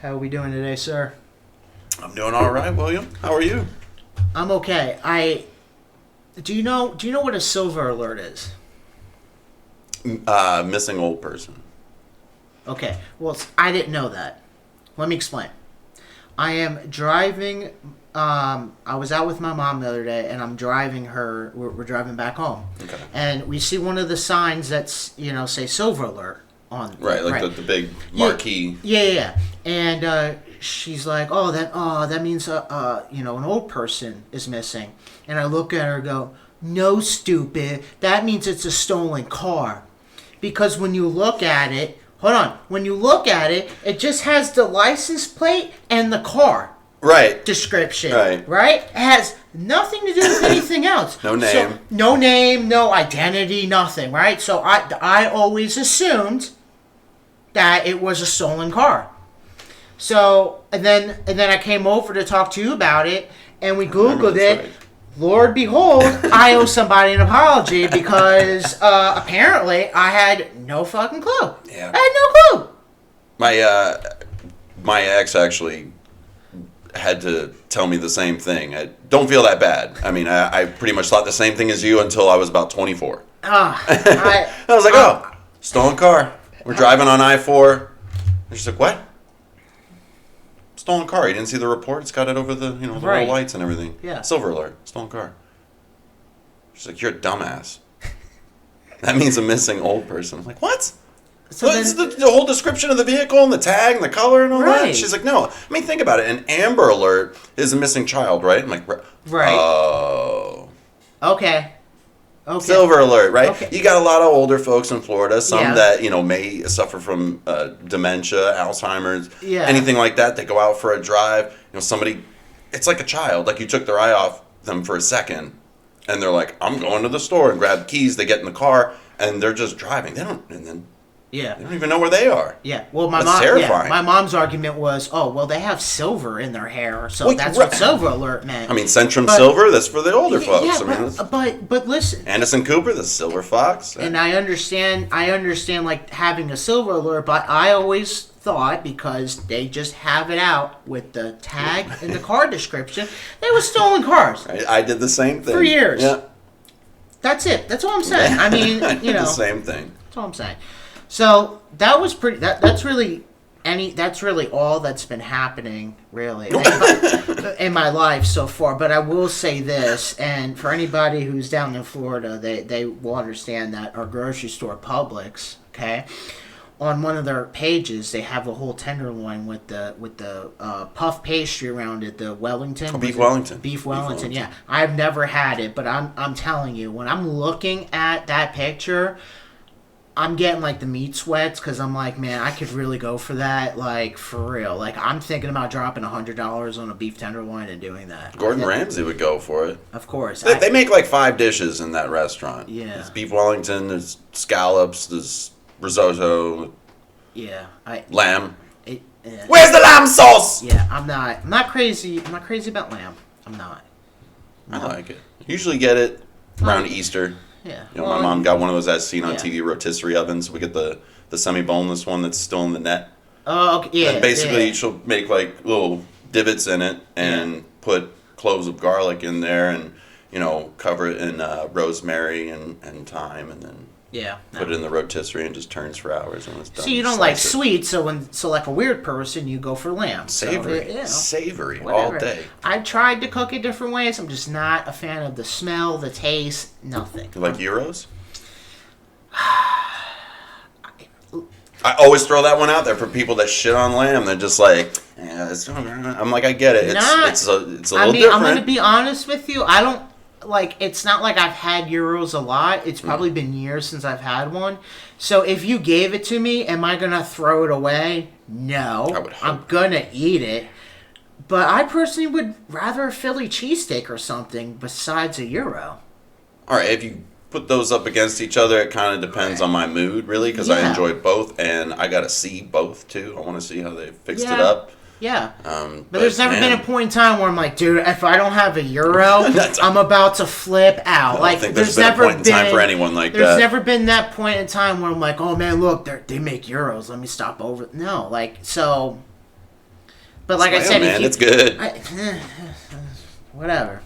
How are we doing today, sir? I'm doing all right, William. How are you? I'm okay. Do you know what a silver alert is? Missing old person. Okay. Well, I didn't know that. Let me explain. I am driving. I was out with my mom the other day, and I'm driving her. We're driving back home, Okay. and we see one of the signs that's say silver alert on. Right, like the big marquee. Yeah. And she's like, "Oh, that means an old person is missing." And I look at her and go, "No, stupid. That means it's a stolen car." Because when you look at it, it just has the license plate and the car. Right. Description. Right. It has nothing to do with anything else. No name. So, no name, no identity, nothing, right? So I always assumed that it was a stolen car. So, and then I came over to talk to you about it, and we Googled it. Right. Lord behold, I owe somebody an apology because apparently I had no fucking clue. Yeah. I had no clue. My ex actually had to tell me the same thing. I don't feel that bad. I mean, I pretty much thought the same thing as you until I was about 24. I was like, stolen car. We're driving on I-4. And she's like, what? Stolen car. You didn't see the report? It's got it over the the Right. little lights and everything. Yeah. Silver alert. Stolen car. She's like, you're a dumbass. That means a missing old person. I'm like, what? So Well, it's the whole description of the vehicle and the tag and the color and all Right. that. She's like, no. I mean, think about it. An Amber Alert is a missing child, right? I'm like, Right. oh. Okay. Silver Alert, right? Okay. You got a lot of older folks in Florida, some Yeah. that, may suffer from dementia, Alzheimer's, Yeah. anything like that. They go out for a drive. Somebody, it's like a child. Like you took their eye off them for a second, and they're like, I'm going to the store, and grab keys. They get in the car, and they're just driving. They don't even know where they are. Yeah. Well, That's terrifying. my mom's argument was, they have silver in their hair, so Well, that's right. what silver alert meant. I mean, Centrum Silver, that's for the older folks. Yeah, I mean, that's- but listen. Anderson Cooper, the Silver Fox. And I understand like having a silver alert, but I always thought because they just have it out with the tag and the car description, they were stolen cars I did the same thing. for years. Yeah. That's it. That's all I'm saying. I mean, I did the same thing. That's all I'm saying. So that was pretty. That's really all that's been happening really in my life so far. But I will say this, and for anybody who's down in Florida, they will understand that our grocery store, Publix, okay, on one of their pages they have a whole tenderloin with the puff pastry around it, the Wellington, Beef Wellington. Beef Wellington. Yeah, I've never had it, but I'm telling you, when I'm looking at that picture, I'm getting like the meat sweats because I'm like, man, I could really go for that, like for real. Like I'm thinking about dropping $100 on a beef tenderloin and doing that. Gordon Ramsay would go for it. Of course. They make like 5 dishes in that restaurant. Yeah. There's Beef Wellington, there's scallops, there's risotto, Yeah. lamb. Yeah. Where's the lamb sauce? Yeah, I'm not crazy. I'm not crazy about lamb. I'm not. I like it. Usually get it around Easter. Yeah. My mom got one of those as seen on Yeah. TV rotisserie ovens. We get the semi-boneless one that's still in the net. Oh, okay. Yeah. And basically, yeah. she'll make like little divots in it and put cloves of garlic in there and, cover it in rosemary and thyme and then put it in the rotisserie and just turns for hours when it's done. So you don't like sweet, so like a weird person, you go for lamb. Savory. So, Savory whatever. all day. I've tried to cook it different ways. I'm just not a fan of the smell, the taste, nothing. You like gyros? I always throw that one out there for people that shit on lamb. They're just like, I'm like, I get it. It's a little different. I'm going to be honest with you. I don't, it's not like I've had gyros a lot. It's probably been years since I've had one. So if you gave it to me, am I going to throw it away? No. I would hope. I'm going to eat it. But I personally would rather a Philly cheesesteak or something besides a gyro. All right, if you put those up against each other, it kind of depends on my mood, really, because I enjoy both, and I got to see both, too. I want to see how they fixed it up. Yeah. But there's never been a point in time where I'm like, dude, if I don't have a gyro, I'm about to flip out. I don't think there's been a point in time for anyone like that. There's never been that point in time where I'm like, oh, man, look, they make gyros. Let me stop over. No, so... But like I said, man, it's good. Whatever.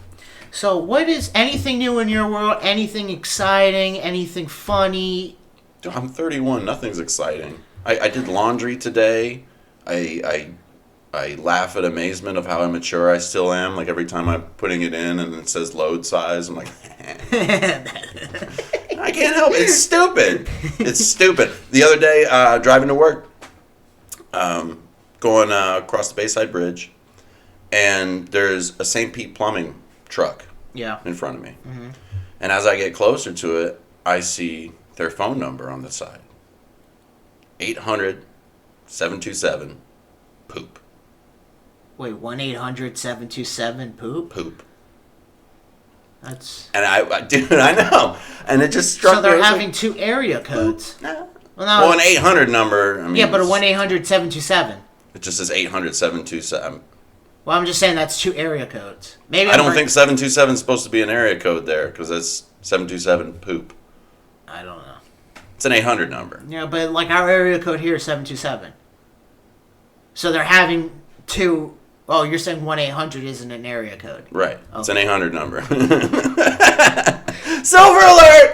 So, what is anything new in your world? Anything exciting? Anything funny? Dude, I'm 31. Nothing's exciting. I did laundry today. I laugh at amazement of how immature I still am. Like every time I'm putting it in and it says load size, I'm like, I can't help it. It's stupid. It's stupid. The other day, driving to work, going across the Bayside Bridge, and there's a St. Pete Plumbing truck in front of me. Mm-hmm. And as I get closer to it, I see their phone number on the side. 800-727-POOP. Wait, 1-800-727-POOP? Poop. That's... And I know. And it just struck me. So they're having 2 area codes. No. Well, an 800 number. I mean, yeah, but a 1-800-727. It just says 800-727. Well, I'm just saying that's 2 area codes. Maybe I don't think 727 is supposed to be an area code there because that's 727-POOP. I don't know. It's an 800 number. Yeah, but like our area code here is 727. So they're having 2. Oh, you're saying 1-800 isn't an area code. Right. Okay. It's an 800 number. Silver alert!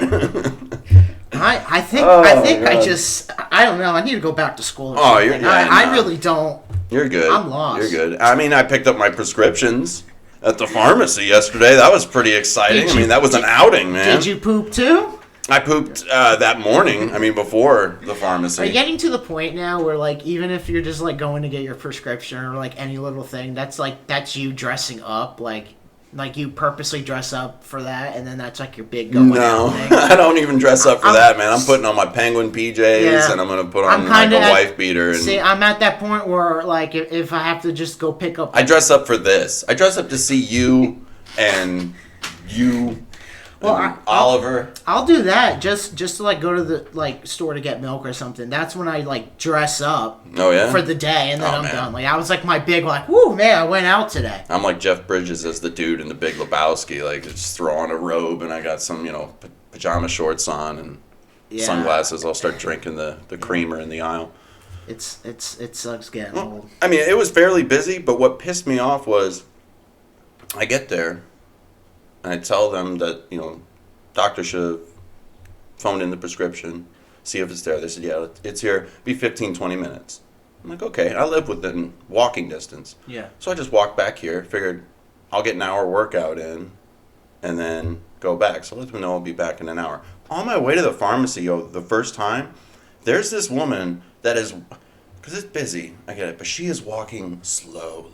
I think I don't know. I need to go back to school or something. I really don't. You're good. I'm lost. You're good. I mean, I picked up my prescriptions at the pharmacy yesterday. That was pretty exciting. That was an outing, man. Did you poop too? I pooped that morning. Before the pharmacy. Are you getting to the point now where, like, even if you're just, like, going to get your prescription or, like, any little thing, that's you dressing up, like you purposely dress up for that, and then that's, like, your big going out thing? No, I don't even dress up for that, man. I'm putting on my penguin PJs, and I'm going to put on, like, a wife beater. And see, I'm at that point where, like, if I have to just go pick up... I dress up for this. I dress up to see you and you... Well, Oliver. I'll do that just to like go to the like store to get milk or something. That's when I like dress up. Oh yeah. For the day, and then I'm done. Like I was like my big like, whoo man, I went out today. I'm like Jeff Bridges as the dude in the Big Lebowski. Like just throw on a robe and I got some pajama shorts on and sunglasses. I'll start drinking the creamer in the aisle. It sucks getting old. It was fairly busy, but what pissed me off was I get there. And I tell them that, doctor should have phoned in the prescription, see if it's there. They said, yeah, it's here. Be 15, 20 minutes. I'm like, okay. I live within walking distance. Yeah. So I just walked back here, figured I'll get an hour workout in, and then go back. So let them know I'll be back in an hour. On my way to the pharmacy, the first time, there's this woman that is, because it's busy, I get it, but she is walking slowly.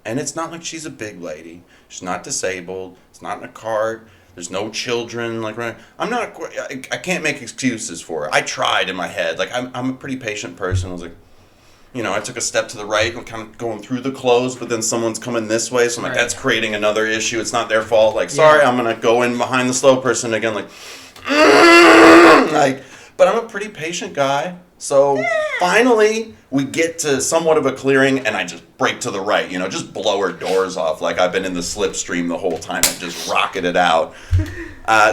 And it's not like she's a big lady. She's not disabled. It's not in a cart. There's no children. Like I can't make excuses for her. I tried in my head. Like I'm a pretty patient person. I was like, I took a step to the right. I'm kind of going through the clothes, but then someone's coming this way. So I'm like, that's creating another issue. It's not their fault. Like, sorry, I'm gonna go in behind the slow person again. Like, but I'm a pretty patient guy. So finally, we get to somewhat of a clearing, and I just brake to the right, just blow her doors off like I've been in the slipstream the whole time and just rocketed out.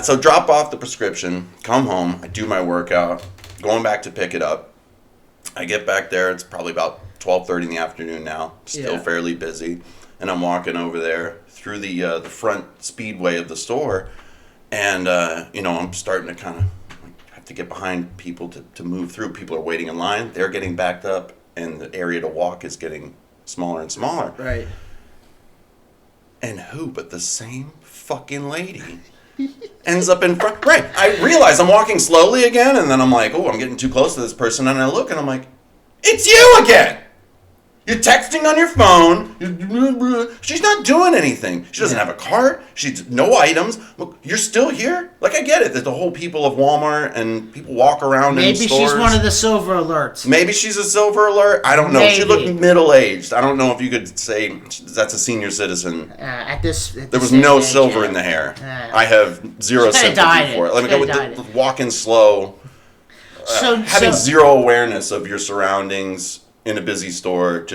So drop off the prescription, come home, I do my workout, going back to pick it up. I get back there, it's probably about 12:30 in the afternoon now, still fairly busy, and I'm walking over there through the front speedway of the store, and I'm starting to kind of to get behind people to move through. People are waiting in line. They're getting backed up, and the area to walk is getting smaller and smaller. Right. And who but the same fucking lady ends up in front. Right. I realize I'm walking slowly again, and then I'm like, oh, I'm getting too close to this person, and I look, and I'm like, it's you again! You're texting on your phone. She's not doing anything. She doesn't have a cart. She's no items. Look, you're still here? Like, I get it that the whole people of Walmart and people walk around in stores. Maybe she's one of the silver alerts. Maybe she's a silver alert. I don't know. Maybe. She looked middle-aged. I don't know if you could say that's a senior citizen. There was no silver in the hair. I have zero sympathy for it. Let me go with walking slow. Having zero awareness of your surroundings in a busy store,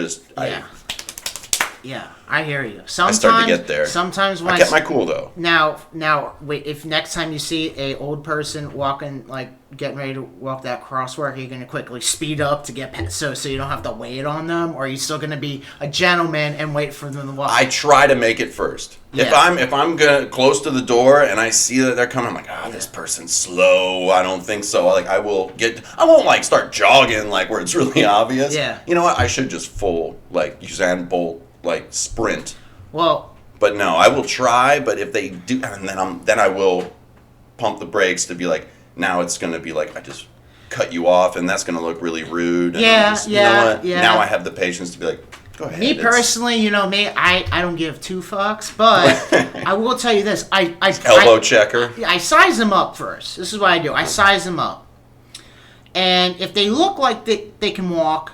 Yeah, I hear you. I started to get there. Sometimes when I kept my cool though. Now, wait. If next time you see a old person walking, like getting ready to walk that crosswalk, are you gonna quickly speed up to get past, so you don't have to wait on them, or are you still gonna be a gentleman and wait for them to walk? I try to make it first. Yeah. If I'm gonna close to the door and I see that they're coming, I'm like, this person's slow. I don't think so. I won't like start jogging like where it's really obvious. Yeah. You know what? I should just full like Usain Bolt like sprint. Well. But no, I will try. But if they do, and then I will pump the brakes to be like, now it's gonna be like I just cut you off, and that's gonna look really rude. And you know what? Now I have the patience to be like, go ahead. Me personally, you know me, I don't give two fucks, but I will tell you this: I elbow checker. I size them up first. This is what I do. I size them up, and if they look like they can walk,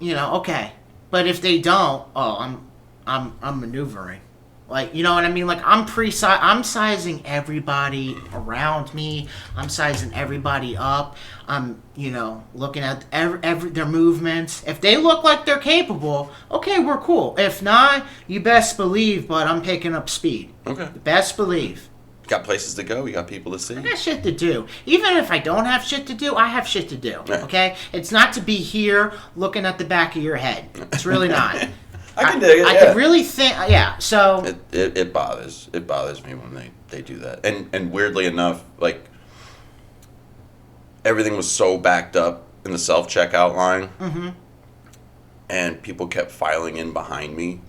you know, okay. But if they don't, I'm maneuvering. Like, you know what I mean? Like, I'm sizing everybody around me. I'm sizing everybody up. I'm, you know, looking at every their movements. If they look like they're capable, okay, we're cool. If not, you best believe, but I'm picking up speed. Okay. Best believe. You got places to go. You got people to see. I got shit to do. Even if I don't have shit to do, I have shit to do. Yeah. Okay? It's not to be here looking at the back of your head. It's really not. I can dig it. I could really think, so it bothers me when they do that, and weirdly enough, like everything was so backed up in the self checkout line, and people kept filing in behind me,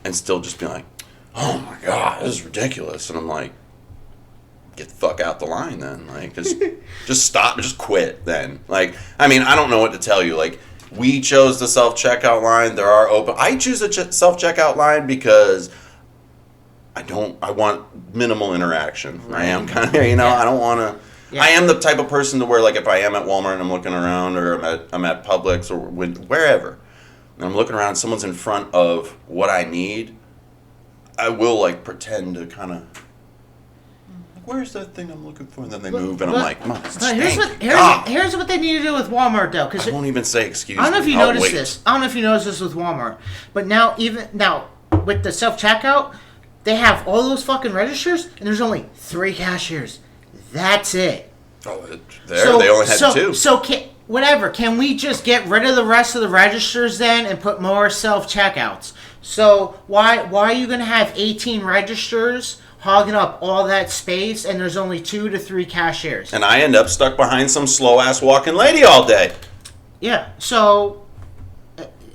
and still just being like, "Oh my god, this is ridiculous," and I'm like, "Get the fuck out the line, then! Like, just stop, just quit, then." Like, I mean, I don't know what to tell you, like. We chose the self-checkout line. There are open. I choose a self-checkout line because I want minimal interaction. Right. I am kind of, I don't want to. Yeah. I am the type of person to where, like, if I am at Walmart and I'm looking around, or I'm at Publix or wherever, and I'm looking around, someone's in front of what I need, I will, like, pretend to kind of. Where's that thing I'm looking for? And then they move, and I'm like, come on, here's what they need to do with Walmart, though. Cause I won't even say excuse me. I don't know if you noticed this. I don't know if you noticed this with Walmart. But now with the self-checkout, they have all those fucking registers, and there's only 3 cashiers. That's it. Oh, they only had 2. So can we just get rid of the rest of the registers then and put more self-checkouts? So why are you going to have 18 registers hogging up all that space, and there's only 2 to 3 cashiers? And I end up stuck behind some slow-ass walking lady all day. Yeah, so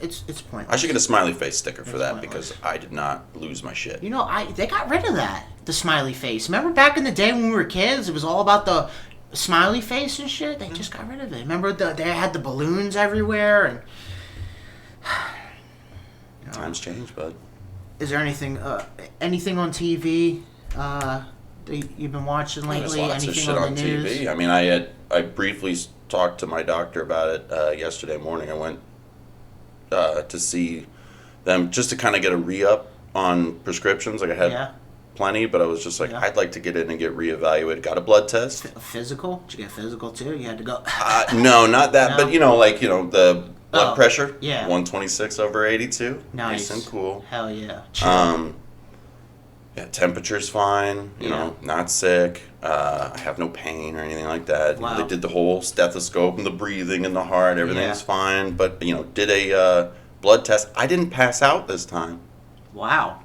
it's pointless. I should get a smiley face sticker for that because I did not lose my shit. You know, they got rid of that, the smiley face. Remember back in the day when we were kids, it was all about the smiley face and shit? They just got rid of it. Remember they had the balloons everywhere? And times change, bud. Is there anything on TV that you've been watching lately? There's lots of shit on TV. I mean, I briefly talked to my doctor about it yesterday morning. I went to see them just to kind of get a re-up on prescriptions. Like I had plenty, but I was just like, I'd like to get in and get reevaluated. Got a blood test. Physical? Did you get physical too? You had to go. No, not that. No? But the blood pressure. Yeah. 126/82. Nice and cool. Hell yeah. Chill. Temperature's fine. You know, not sick. I have no pain or anything like that. Wow. They did the whole stethoscope and the breathing and the heart. Everything's fine. But did a blood test. I didn't pass out this time. Wow.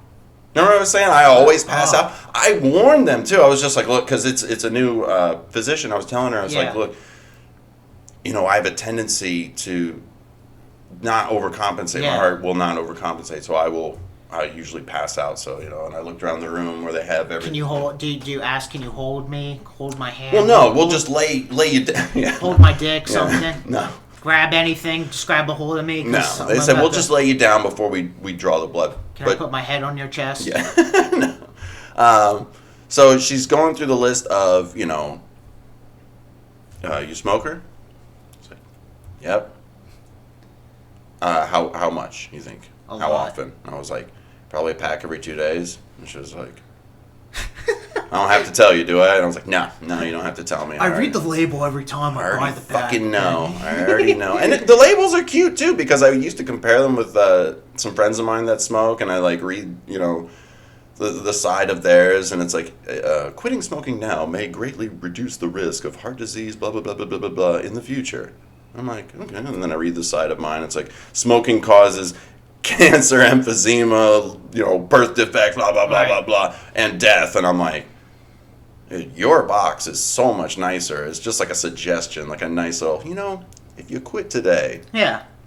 Remember what I was saying? I always pass out. I warned them too. I was just like, look, because it's a new physician. I was telling her, I was like, look, I have a tendency to not overcompensate. My heart will not overcompensate, so I usually pass out. So and I looked around the room where they have everything. Can you hold? Do you ask? Can you hold me? Hold my hand? Well, no. We'll just lay you down. Hold my dick, something. No. Grab anything. Just grab a hold of me. No. They said we'll just lay you down before we draw the blood. Can I put my head on your chest? Yeah. No. So she's going through the list of you smoker. Like, yep. How much you think? How often? And I was like, probably a pack every 2 days. And she was like, I don't have to tell you, do I? And I was like, no, you don't have to tell me. I read the label every time I buy the bag. Fucking know. I already know. And the labels are cute, too, because I used to compare them with some friends of mine that smoke, and I, like, read, the side of theirs, and it's like, quitting smoking now may greatly reduce the risk of heart disease, blah, blah, blah, blah, blah, blah, blah, in the future. I'm like, okay. And then I read the side of mine. It's like, smoking causes cancer, emphysema, birth defects, blah, blah, blah, blah, blah, and death. And I'm like, your box is so much nicer. It's just like a suggestion, like a nice little, if you quit today,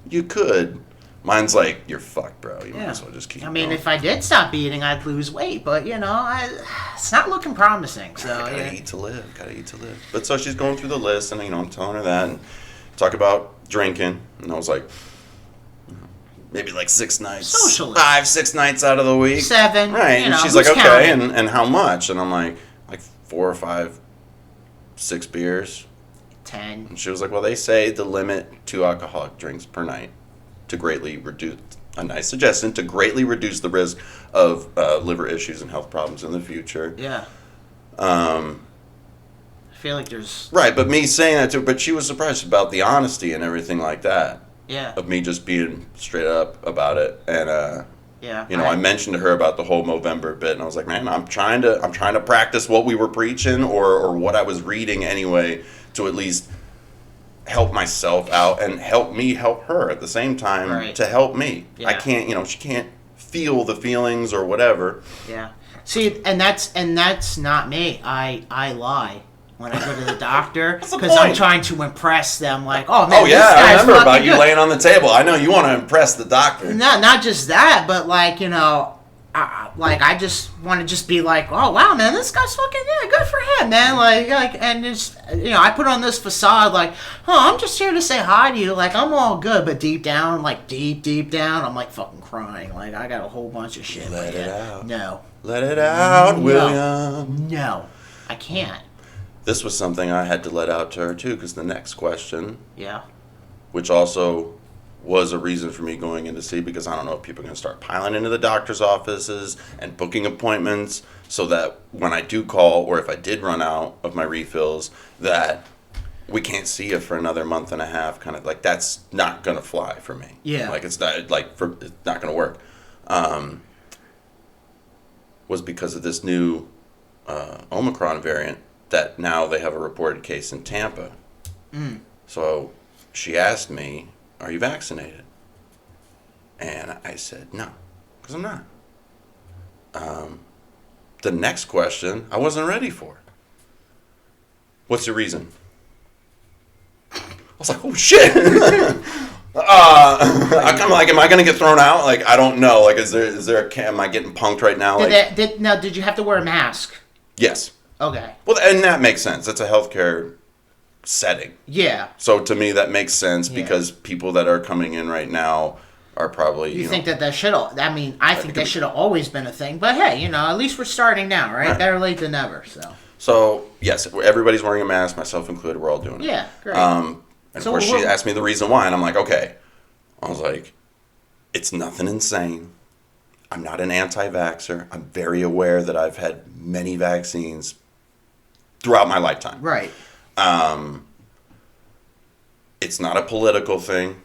you could. Mine's like, you're fucked, bro. You might as well just keep going. If I did stop eating, I'd lose weight, but, it's not looking promising. So Gotta eat to live. But so she's going through the list, and, I'm telling her that, and talk about drinking, and I was like, maybe like 6 nights. Socially. 5-6 nights out of the week. 7. Right. And she's like, okay, and how much? And I'm like 4 or 5, 6 beers. 10. And she was like, well, they say the limit 2 alcoholic drinks per night to greatly reduce, a nice suggestion, to greatly reduce the risk of liver issues and health problems in the future. Yeah. I feel like there's... Right, but me saying that to her, but she was surprised about the honesty and everything like that. Yeah. Of me just being straight up about it. And, I mentioned to her about the whole Movember bit, and I was like, man, I'm trying to practice what we were preaching or what I was reading anyway to at least help myself out and help me help her at the same time to help me. Yeah. I can't, she can't feel the feelings or whatever. Yeah. See, and that's not me. I lie when I go to the doctor because I'm trying to impress them. Like, oh man, this guy's I remember about good. You laying on the table. I know you want to impress the doctor. Not just that, but like I just want to be like, oh wow, man, this guy's fucking good for him, man. Like, and just I put on this facade, like, oh, I'm just here to say hi to you, like I'm all good, but deep down, like deep down, I'm like fucking crying, like I got a whole bunch of shit. Let it out. No. Let it out, William. No, I can't. This was something I had to let out to her too, because the next question, yeah, which also was a reason for me going in to see, because I don't know if people are going to start piling into the doctor's offices and booking appointments so that when I do call, or if I did run out of my refills, that we can't see you for another month and a half, kind of like that's not going to fly for me. Yeah. Like it's not it's not going to work. Was because of this new Omicron variant that now they have a reported case in Tampa. Mm. So she asked me, are you vaccinated? And I said, no, because I'm not. The next question, I wasn't ready for. What's your reason? I was like, oh, shit. I'm like, am I going to get thrown out? Like, I don't know. Like, am I getting punked right now? Did you have to wear a mask? Yes. Okay. Well, and that makes sense. It's a healthcare setting. Yeah. So to me that makes sense because people that are coming in right now are probably you think that should I think that should have always been a thing, but hey, at least we're starting now, right? Better late than never. So yes, everybody's wearing a mask, myself included. We're all doing it. Yeah, great. And of course she asked me the reason why, and I'm like, okay. I was like, it's nothing insane. I'm not an anti-vaxxer. I'm very aware that I've had many vaccines throughout my lifetime. Right. It's not a political thing.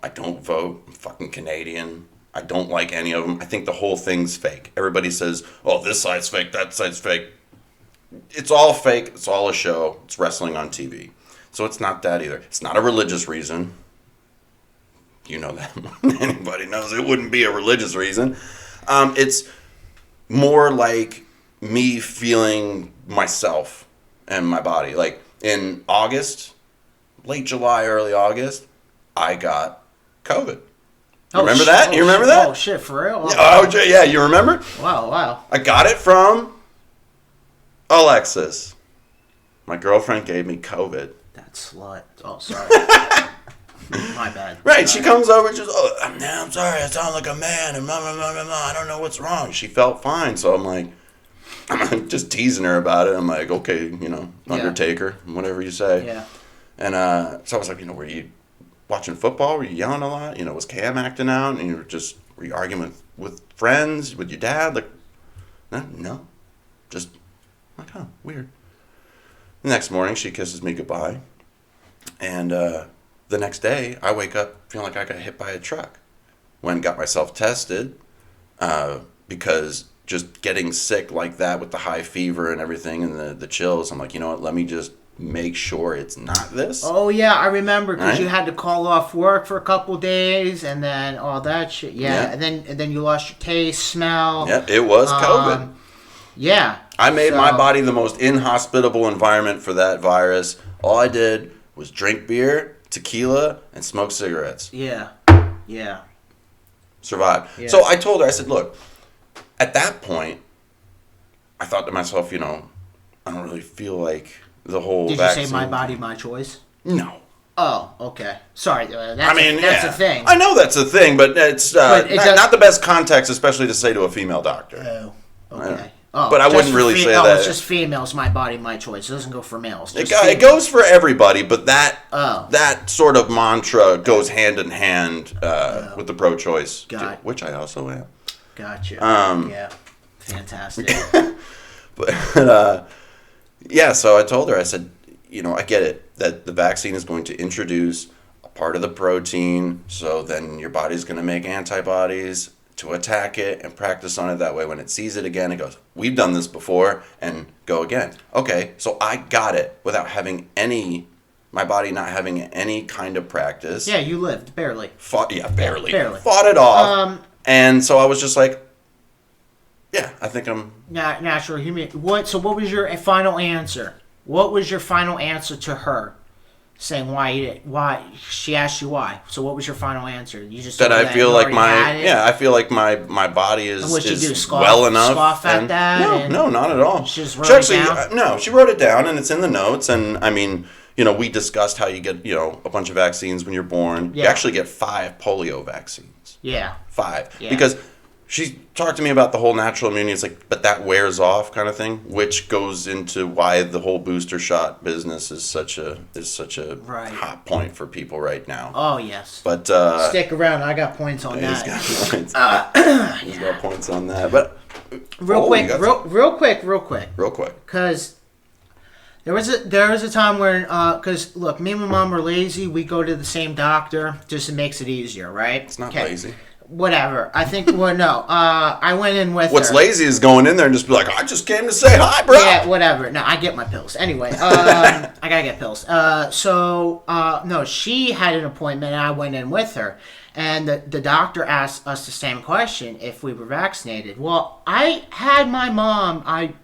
I don't vote. I'm fucking Canadian. I don't like any of them. I think the whole thing's fake. Everybody says, oh, this side's fake, that side's fake. It's all fake. It's all a show. It's wrestling on TV. So it's not that either. It's not a religious reason. You know that. Anybody knows it wouldn't be a religious reason. It's more like me feeling myself and my body. Like in August, late July, early August, I got COVID. You remember that? You remember that? Oh, shit, for real? Oh, yeah, you remember? Wow. I got it from Alexis. My girlfriend gave me COVID. That slut. Oh, sorry. My bad. Right, she comes over and she's, I'm sorry, I sound like a man, and blah, blah, blah, blah, blah. I don't know what's wrong. She felt fine, so I'm like, I'm just teasing her about it. I'm like, okay, Undertaker, whatever you say. Yeah. And so I was like, were you watching football? Were you yelling a lot? Was Cam acting out? And were you arguing with friends, with your dad? Like, no, just I'm like, oh, weird. The next morning, she kisses me goodbye. And the next day, I wake up feeling like I got hit by a truck. Went and got myself tested because just getting sick like that with the high fever and everything and the chills, I'm like, you know what, let me just make sure it's not this. Oh, yeah, I remember, because right? you had to call off work for a couple days and then all that shit. Yeah, and then you lost your taste, smell. Yeah, it was COVID. Yeah. I made my body the most inhospitable environment for that virus. All I did was drink beer, tequila, and smoke cigarettes. Yeah. Yeah. Survive. Yeah. So I told her, I said, look, at that point, I thought to myself, you know, I don't really feel like the whole Did vaccine. you say my body, my choice? No. Oh, okay. Sorry. That's yeah. a thing. I know that's a thing, but it's not the best context, especially to say to a female doctor. Oh, okay. Oh, but I wouldn't really say that. It's just females, my body, my choice. It doesn't go for males. It goes for everybody, but that sort of mantra goes hand in hand with the pro-choice, which I also am. Gotcha. Yeah. Fantastic. But yeah, so I told her, I said, you know, I get it, that the vaccine is going to introduce a part of the protein, so then your body's going to make antibodies to attack it and practice on it. That way when it sees it again, it goes, we've done this before, and go again. Okay, so I got it without having my body not having any kind of practice. Yeah, you lived, barely. Barely. Barely. Fought it off. And so I was just like, yeah, I think I'm... Natural human. So what was your final answer? What was your final answer to her? Saying why she asked you why. So what was your final answer? You just that I feel like I feel like my body is well enough. Scoff at that? No, not at all. She just wrote it down? No, she wrote it down and it's in the notes. And I mean, you know, we discussed how you get, you know, a bunch of vaccines when you're born. Yeah. You actually get 5 polio vaccines. Yeah. 5. Yeah. Because she talked to me about the whole natural immunity. It's like, but that wears off kind of thing, which goes into why the whole booster shot business is such a hot point for people right now. Oh yes. But stick around. I got points on that. He's got points on that. But real quick. Because there was a time where, because look, me and my mom were lazy. We go to the same doctor, just it makes it easier, right? It's not lazy. Whatever. I think, I went in with What's her. lazy is going in there and just be like, I just came to say hi, bro. Yeah, whatever. No, I get my pills. Anyway, I gotta get pills. No, she had an appointment and I went in with her. And the doctor asked us the same question, if we were vaccinated. Well, I had my mom, I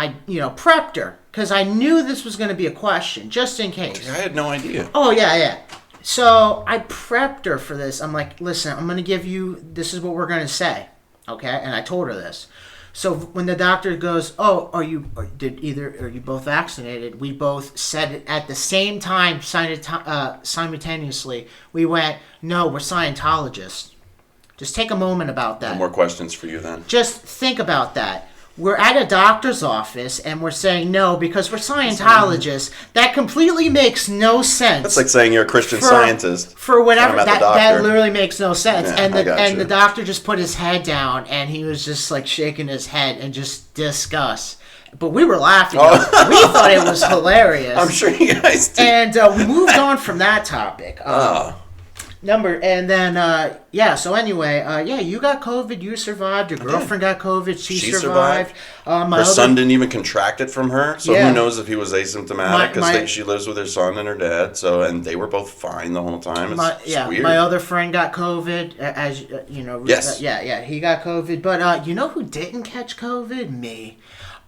prepped her, because I knew this was going to be a question, just in case. I had no idea. Oh, yeah. So I prepped her for this. I'm like, listen, I'm going to give you, this is what we're going to say. Okay? And I told her this. So when the doctor goes, oh, are you both vaccinated? We both said it at the same time, simultaneously. We went, no, we're Scientologists. Just take a moment about that. No more questions for you then. Just think about that. We're at a doctor's office and we're saying no because we're Scientologists. That completely makes no sense. That's like saying you're a Christian Scientist. For whatever, that literally makes no sense. Yeah, and the doctor just put his head down and he was just like shaking his head and just disgust. But we were laughing. We thought it was hilarious. I'm sure you guys did. And we moved on from that topic. So anyway, you got COVID, you survived, your girlfriend got COVID, she survived. Her son didn't even contract it from her, so who knows if he was asymptomatic, because she lives with her son and her dad, and they were both fine the whole time. It's weird. My other friend got COVID, as you know. Yes. He got COVID, but you know who didn't catch COVID? Me.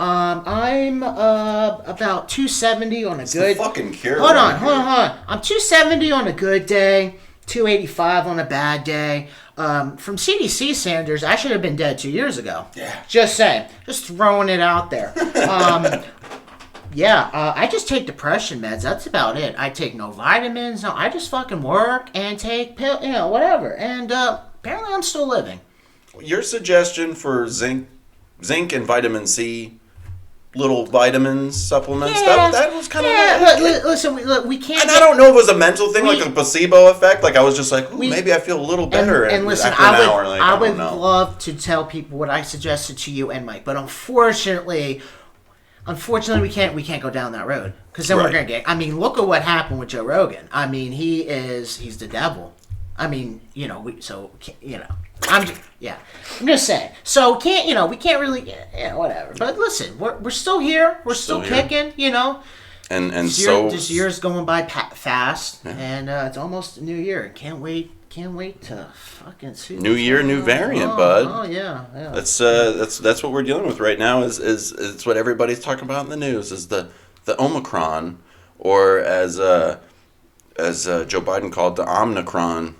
I'm about 270 on a good... fucking cure. Hold on. I'm 270 on a good day. 285 on a bad day. From CDC Sanders, I should have been dead 2 years ago. Yeah. Just saying. Just throwing it out there. I just take depression meds. That's about it. I take no vitamins. No, I just fucking work and take pills, whatever. And apparently I'm still living. Your suggestion for zinc and vitamin C, little vitamins, supplements, that was kind of... Listen, we can't... And I don't know if it was a mental thing, like a placebo effect. Like, I was just like, maybe I feel a little better and listen, after an hour. I would love to tell people what I suggested to you and Mike, but unfortunately, unfortunately, we can't go down that road because then we're gonna get. I mean, look at what happened with Joe Rogan. I mean, he's the devil. I mean, I'm gonna say. So we can't really, whatever. But listen, we're still here. We're still kicking. And this year's going by fast, and it's almost a new year. Can't wait to fucking see. New year, new variant, bud. Oh yeah. That's what we're dealing with right now. Is it's what everybody's talking about in the news is the Omicron, or as Joe Biden called it, the Omnicron.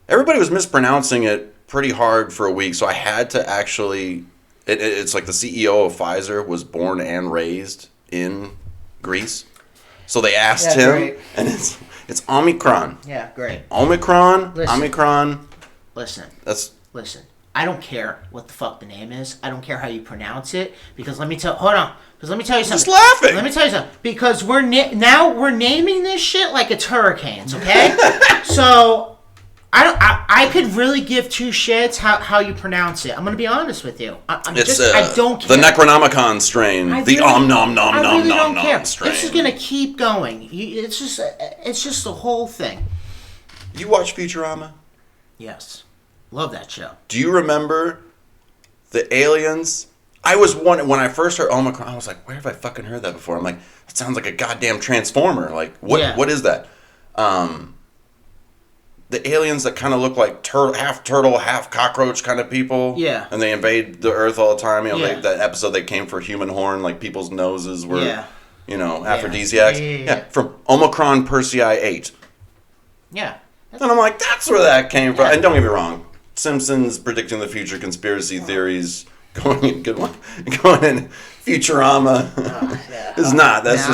Everybody was mispronouncing it pretty hard for a week, so I had to actually. It's like the CEO of Pfizer was born and raised in Greece, so they asked him, great. and it's Omicron. Yeah, great. Omicron. Listen. Omicron. Listen. Listen. I don't care what the fuck the name is. I don't care how you pronounce it. Because let me tell you something. Just laughing. Let me tell you something. Because we're naming this shit like it's hurricanes. Okay. So I could really give two shits how you pronounce it. I'm gonna be honest with you. I don't care. The Necronomicon strain. The nom strain. This is gonna keep going. It's just the whole thing. You watch Futurama? Yes. Love that show. Do you remember the aliens? I was one when I first heard Omicron. I was like, "Where have I fucking heard that before?" I'm like, "It sounds like a goddamn transformer." Like, what? Yeah. What is that? The aliens that kind of look like half turtle, half cockroach kind of people. Yeah. And they invade the Earth all the time. That episode they came for human horn, like people's noses were, aphrodisiacs. Yeah. From Omicron Persei 8. Yeah. And I'm like, that's where that came from. And don't get me wrong, Simpsons predicting the future, conspiracy theories, going in Futurama is not. That's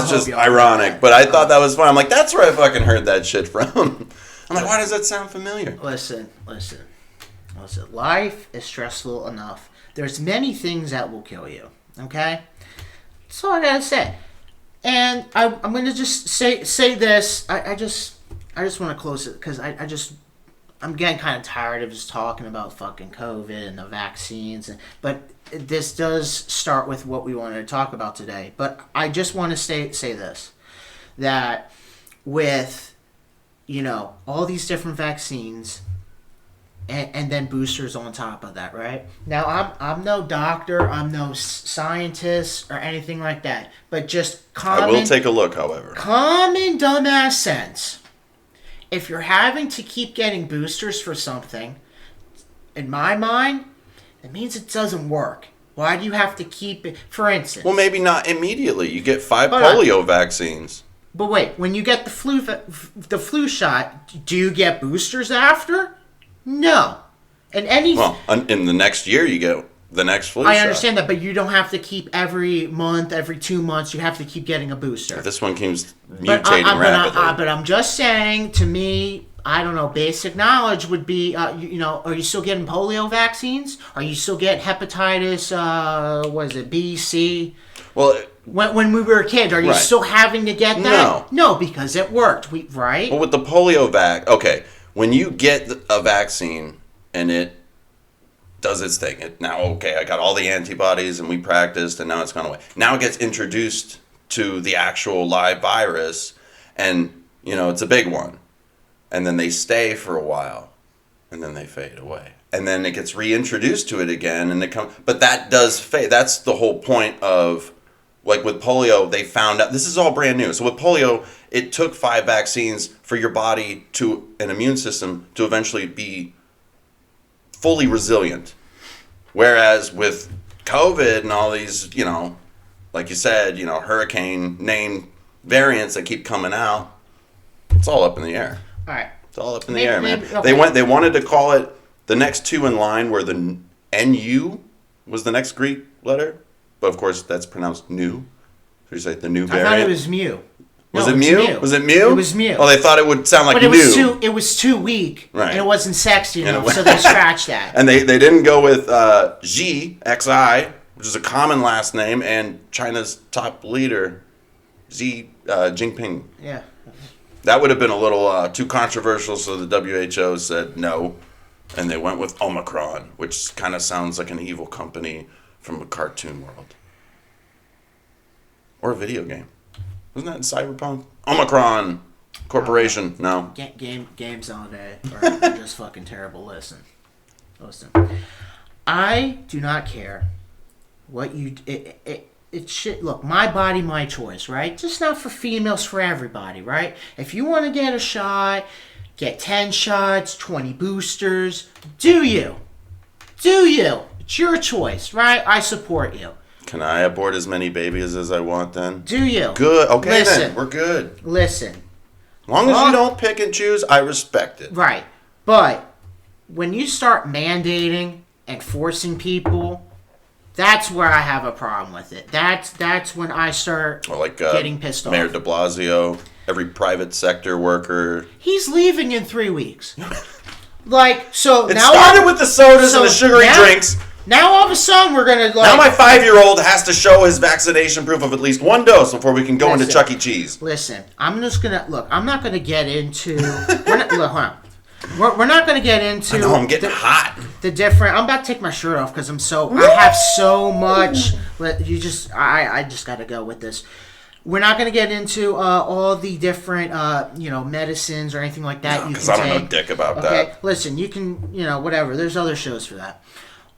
just ironic. But I thought that was fun. I'm like, that's where I fucking heard that shit from. I'm like, why does that sound familiar? Listen. Life is stressful enough. There's many things that will kill you. Okay? That's all I gotta say. And I'm gonna just say this. I just want to close it because I'm getting kind of tired of just talking about fucking COVID and the vaccines. But this does start with what we wanted to talk about today. But I just want to say this, that with all these different vaccines and then boosters on top of that, right? Now I'm no doctor, I'm no scientist or anything like that, but just I will take a look, however. Common dumbass sense. If you're having to keep getting boosters for something, in my mind, it means it doesn't work. Why do you have to keep it? For instance... Well, maybe not immediately. You get 5 polio vaccines. But wait, when you get the flu shot, do you get boosters after? No. In the next year, you get the next flu shot. I understand that, but you don't have to keep every month, every 2 months, you have to keep getting a booster. This one keeps mutating rapidly. But I'm just saying, to me, I don't know, basic knowledge would be, are you still getting polio vaccines? Are you still getting hepatitis, B, C? Well... When we were a kid, are you still having to get that? No, because it worked, right? Well, with the polio when you get a vaccine and it does its thing, I got all the antibodies and we practiced and now it's gone away. Now it gets introduced to the actual live virus and, it's a big one. And then they stay for a while and then they fade away. And then it gets reintroduced to it again and but that does fade. That's the whole point of... Like with polio, they found out... This is all brand new. So with polio, it took 5 vaccines for your body an immune system to eventually be fully resilient. Whereas with COVID and all these, like you said, hurricane named variants that keep coming out, it's all up in the air. All right. It's all up in the air, man. Okay. They wanted to call it... The next 2 in line were the NU was the next Greek letter. But of course, that's pronounced new. So you say the new variant. I thought it was mu. Was it mu? Was it mu? It was mu. Oh, they thought it would sound like but it was too weak. Right. And it wasn't sexy enough, so they scratched that. And they didn't go with Xi, X-I, which is a common last name, and China's top leader, Xi Jinping. Yeah. That would have been a little too controversial, so the WHO said no. And they went with Omicron, which kind of sounds like an evil company from a cartoon world. Or a video game. Wasn't that in Cyberpunk? Omicron Corporation. No. Games all day are just fucking terrible. Listen. I do not care what you... It should... Look, my body, my choice, right? Just not for females, for everybody, right? If you want to get a shot, get 10 shots, 20 boosters, do you. It's your choice, right? I support you. Can I abort as many babies as I want then? Do you? Good. Okay, then. We're good. Listen. As long as you don't pick and choose, I respect it. Right. But when you start mandating and forcing people, that's where I have a problem with it. That's when I start getting pissed off. Mayor de Blasio, every private sector worker. He's leaving in 3 weeks. So it now... It started with the sodas and the sugary drinks. Now all of a sudden we're going to Now my 5-year-old has to show his vaccination proof of at least 1 dose before we can go into Chuck E. Cheese. Listen, I'm just going to... Look, I'm not going to get into... Hold on. We're not going to get into... I know, I'm getting hot. The different... I'm about to take my shirt off because I have so much... I just got to go with this. We're not going to get into all the different, medicines or anything like that. Because I don't know dick about that. Listen, you can, whatever. There's other shows for that.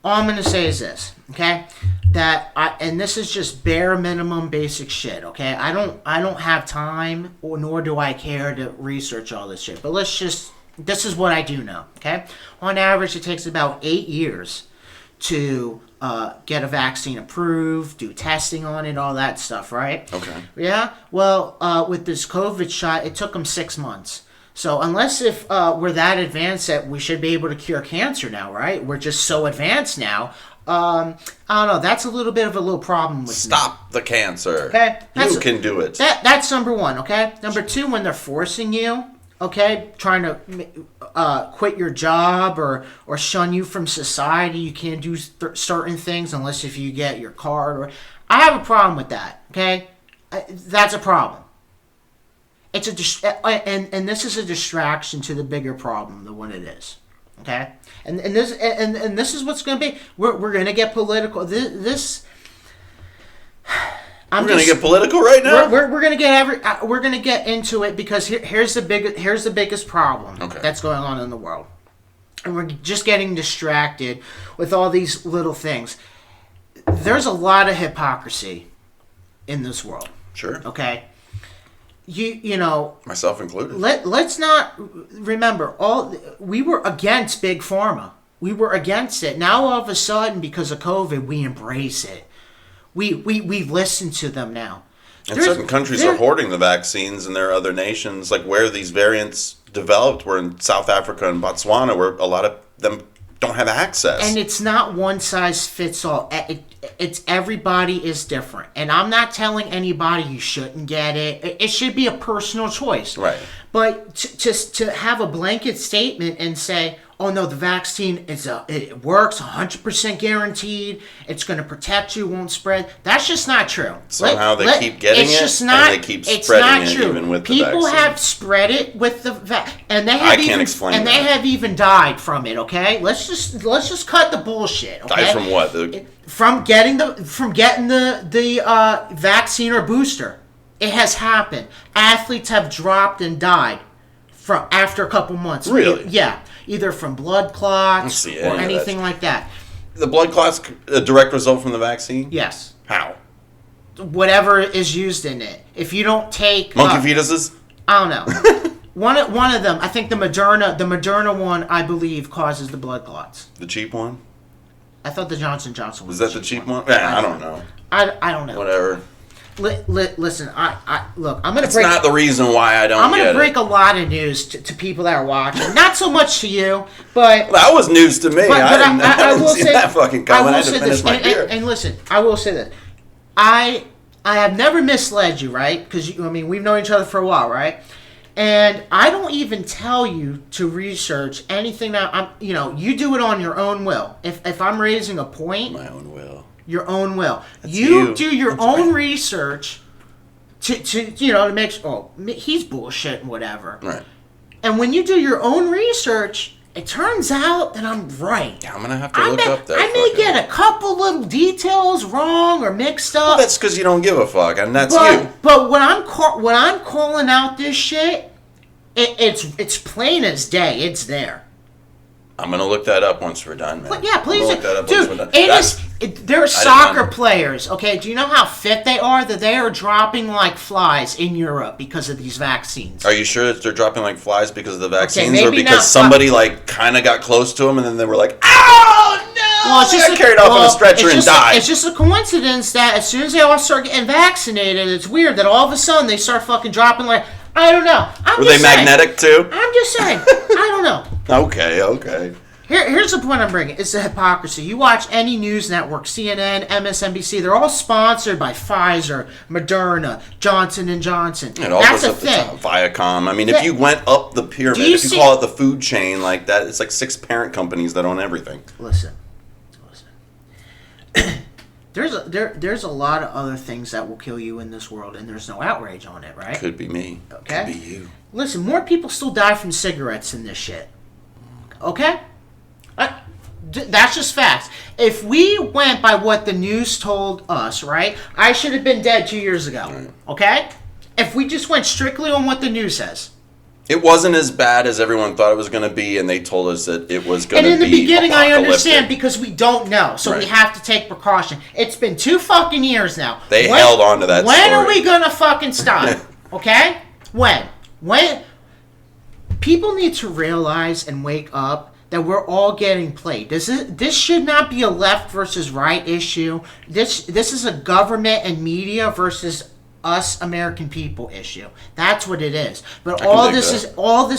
All I'm going to say is this, okay? And this is just bare minimum basic shit, okay? I don't have time, nor do I care to research all this shit. But this is what I do know, okay? On average, it takes about 8 years to get a vaccine approved, do testing on it, all that stuff, right? Okay. Yeah? Well, with this COVID shot, it took them 6 months. So unless if we're that advanced that we should be able to cure cancer now, right? We're just so advanced now. I don't know. That's a little bit of a little problem with me. Stop the cancer. Okay? You can do it. That's number one, okay? Number two, when they're forcing you, okay, trying to quit your job or shun you from society, you can't do certain things unless if you get your card. I have a problem with that, okay? That's a problem. It's and this is a distraction to the bigger problem, the one it is, okay? And this is what's going to be. We're going to get political. We're going to get political right now. We're going to get we're going to get into it because here's the biggest problem that's going on in the world, and we're just getting distracted with all these little things. There's a lot of hypocrisy in this world. Sure. Okay. You know, myself included. Let's not remember we were against big pharma. We were against it. Now all of a sudden, because of COVID, we embrace it. We listen to them now. And certain countries are hoarding the vaccines, and there are other nations like where these variants developed. We're in South Africa and Botswana, where a lot of them don't have access. And it's not one size fits all. It's everybody is different. And I'm not telling anybody you shouldn't get it. It should be a personal choice. Right. But just to have a blanket statement and say, oh no, the vaccine it works, 100% guaranteed. It's going to protect you, won't spread. That's just not true. Somehow they keep getting it, and they keep spreading it even with the vaccine. People have spread it with the vaccine, and they have even died from it. Okay, let's just cut the bullshit. Okay? Died from what? From getting the vaccine or booster. It has happened. Athletes have dropped and died from after a couple months. Really? Yeah. Either from blood clots or anything like that. The blood clots a direct result from the vaccine? Yes. How? Whatever is used in it. If you don't take monkey fetuses? I don't know. one of them, I think the Moderna one, I believe, causes the blood clots. The cheap one? I thought the Johnson Johnson was that the cheap one? Yeah, I don't know. I don't know. Whatever. Listen, look. I'm gonna break. It's not the reason why I don't. I'm gonna break a lot of news to people that are watching. Not so much to you, but that was news to me. I will say that fucking comment. I will say this, and listen. I will say this. I have never misled you, right? Because we've known each other for a while, right? And I don't even tell you to research anything that you do it on your own will. If I'm raising a point, my own will. Your own will. You do your own research to make sure, he's bullshit and whatever. Right. And when you do your own research, It turns out that I'm right. Yeah, I'm going to have to look up that. I may get a couple little details wrong or mixed up. Well, that's because you don't give a fuck, and that's you. But when I'm calling out this shit, it's plain as day. It's there. I'm going to look that up once we're done, man. Yeah, please. Look that up dude, once we're done. There are soccer players, okay? Do you know how fit they are? That they are dropping like flies in Europe because of these vaccines. Are you sure that they're dropping like flies because of the vaccines, okay, or because somebody like kind of got close to them and then they were like, "Oh no!" Well, it's just carried off on a stretcher and died. It's just a coincidence that as soon as they all start getting vaccinated, it's weird that all of a sudden they start fucking dropping like, I don't know. Were they magnetic too? I'm just saying. I don't know. Okay. Here's the point I'm bringing. It's the hypocrisy. You watch any news network, CNN, MSNBC, they're all sponsored by Pfizer, Moderna, Johnson & Johnson. It all goes up the top. Viacom. I mean, if you went up the pyramid, if you call it the food chain like that, it's like 6 parent companies that own everything. Listen. There's a lot of other things that will kill you in this world, and there's no outrage on it, right? Could be me. Okay? Could be you. Listen, more people still die from cigarettes than this shit. Okay? That's just facts. If we went by what the news told us, right, I should have been dead 2 years ago. Right. Okay? If we just went strictly on what the news says. It wasn't as bad as everyone thought it was going to be, and they told us that it was going to be. And in the beginning, I understand because we don't know, so we have to take precaution. It's been 2 fucking years now. They held on to that story. When are we going to fucking stop? Okay? When? People need to realize and wake up that we're all getting played. This should not be a left versus right issue. This is a government and media versus us American people issue. That's what it is. But all this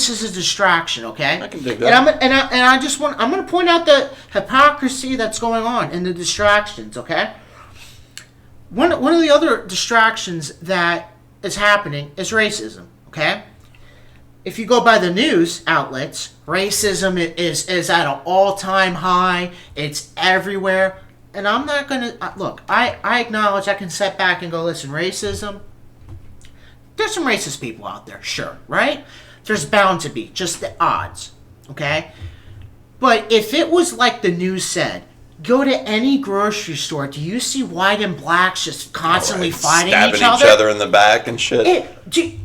is a distraction, okay? I can dig that. And I'm going to point out the hypocrisy that's going on and the distractions, okay? One of the other distractions that is happening is racism, okay? If you go by the news outlets, racism is at an all-time high. It's everywhere. And I'm not going to... Look, I acknowledge I can sit back and go, listen, racism... There's some racist people out there, sure, right? There's bound to be. Just the odds, okay? But if it was like the news said, go to any grocery store, do you see white and blacks just constantly fighting stabbing each other? Stabbing each other in the back and shit.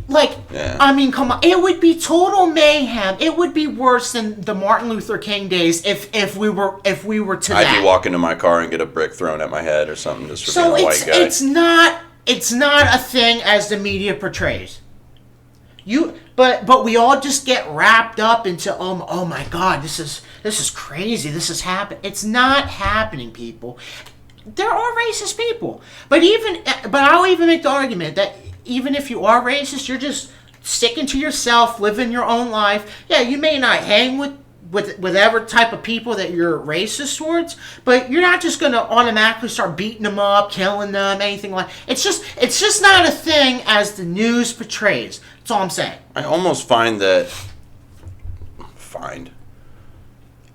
I mean, come on. It would be total mayhem. It would be worse than the Martin Luther King days if we were to that. I'd be walking to my car and get a brick thrown at my head or something just for being a white guy. It's not a thing as the media portrays. But we all just get wrapped up into oh my God, this is crazy. This is happening. It's not happening, people. There are racist people, but I'll even make the argument that even if you are racist, you're just sticking to yourself, living your own life. Yeah, you may not hang with whatever type of people that you're racist towards, but you're not just going to automatically start beating them up, killing them, anything like. It's just not a thing as the news portrays. That's all I'm saying. I almost find that.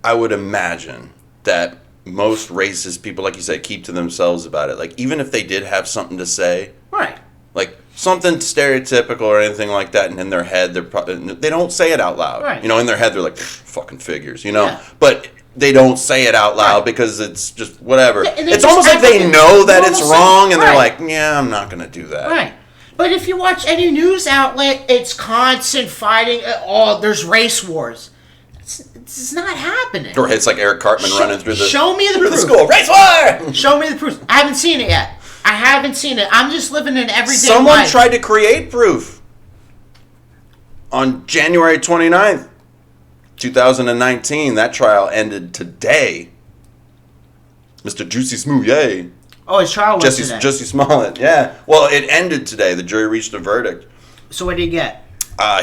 I would imagine that most racist people, like you said, keep to themselves about it. Like, even if they did have something to say, right? Like something stereotypical or anything like that, and in their head, they don't say it out loud. Right. You know, in their head, they're like, fucking figures, you know? Yeah. But they don't say it out loud because it's just whatever. Yeah, it's almost like they know that it's wrong, and they're like, yeah, I'm not going to do that. Right. But if you watch any news outlet, it's constant fighting. There's race wars. It's not happening. Or it's like Eric Cartman running through the show me the proof. The school. Race war! Show me the proof. I haven't seen it yet. I haven't seen it. I'm just living an everyday life. Someone tried to create proof. On January 29th, 2019, that trial ended today. Mr. Juicy Smouye. Oh, his trial was today. Jussie Smollett, yeah. Well, it ended today. The jury reached a verdict. So what did he get?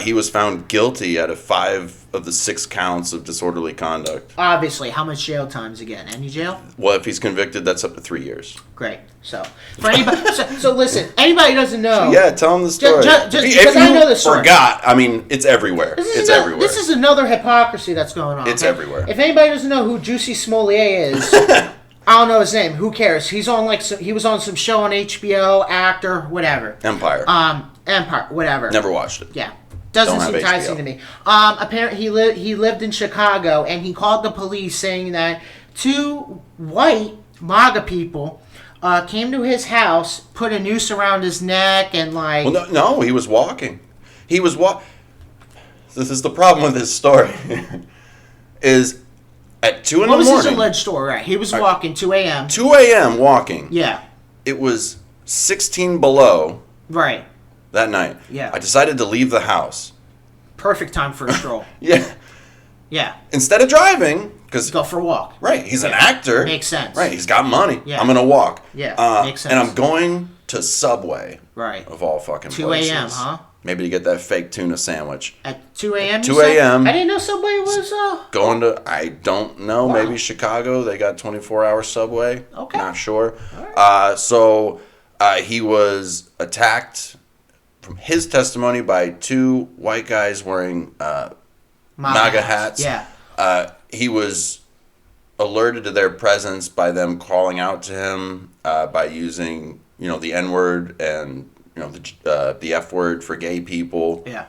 He was found guilty out of 5 of the 6 counts of disorderly conduct. Obviously. How much jail time's again? Any jail? Well, if he's convicted, that's up to 3 years. Great. So, for anybody, so listen, anybody who doesn't know. Yeah, tell them the story. Because I know the story. Forgot, I mean, it's everywhere. Everywhere. This is another hypocrisy that's going on. It's everywhere. If anybody doesn't know who Juicy Smollett is, I don't know his name. Who cares? He was on some show on HBO, actor, whatever. Empire, whatever. Never watched it. Yeah. Doesn't seem enticing to me. Apparently, he lived in Chicago, and he called the police saying that 2 white MAGA people came to his house, put a noose around his neck, and like. Well, no, he was walking. This is the problem with this story. Is at 2 in the morning. What was his alleged story? Right, he was walking 2 a.m. 2 a.m. walking. Yeah. It was 16 below. Right. That night. Yeah. I decided to leave the house. Perfect time for a stroll. Yeah. Yeah. Instead of driving, because go for a walk. Right. He's an actor. Makes sense. Right. He's got money. Yeah. I'm gonna walk. Yeah. Makes sense. And I'm going to Subway. Right. Of all fucking 2 places. 2 a.m. Huh? Maybe to get that fake tuna sandwich. At 2 a.m. 2 a.m. I didn't know Subway was going to. I don't know. Wow. Maybe Chicago. They got 24-hour Subway. Okay. Not sure. Right. So he was attacked, from his testimony, by 2 white guys wearing MAGA hats. Yeah. He was alerted to their presence by them calling out to him by using, the N-word and, the F-word for gay people. Yeah.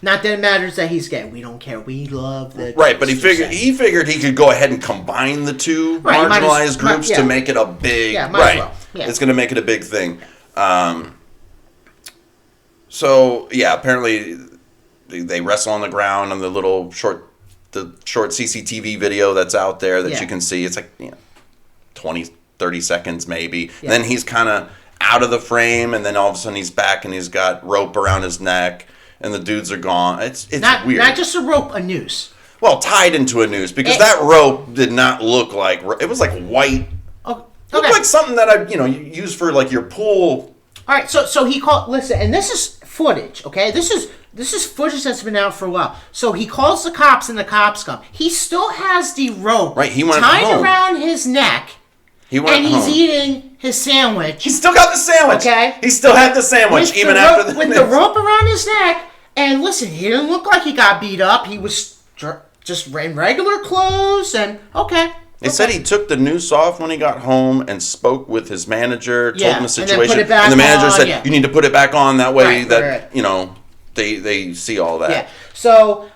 Not that it matters that he's gay. We don't care. We love the... Right, but he figured he could go ahead and combine the 2 marginalized groups to make it a big... Yeah, might as well. Yeah. It's going to make it a big thing. So, yeah, apparently they wrestle on the ground on the short CCTV video that's out there that you can see. It's like 20, 30 seconds maybe. Yeah. And then he's kind of out of the frame, and then all of a sudden he's back and he's got rope around his neck, and the dudes are gone. It's weird. Not just a rope, a noose. Well, tied into a noose, because that rope did not look like... It was like white. Okay. It looked like something that you use for like your pool. All right, so he called... Listen, and this is footage, okay? This is footage that's been out for a while. So he calls the cops, and the cops come. He still has the rope he went tied home. around his neck. He's eating his sandwich. He still got the sandwich. Okay. He still had the sandwich after the... With the rope around his neck. And listen, he didn't look like he got beat up. He was just in regular clothes, and okay. They said he took the noose off when he got home and spoke with his manager, told him the situation. And the manager said, you need to put it back on, that way right. they see all that. Yeah. So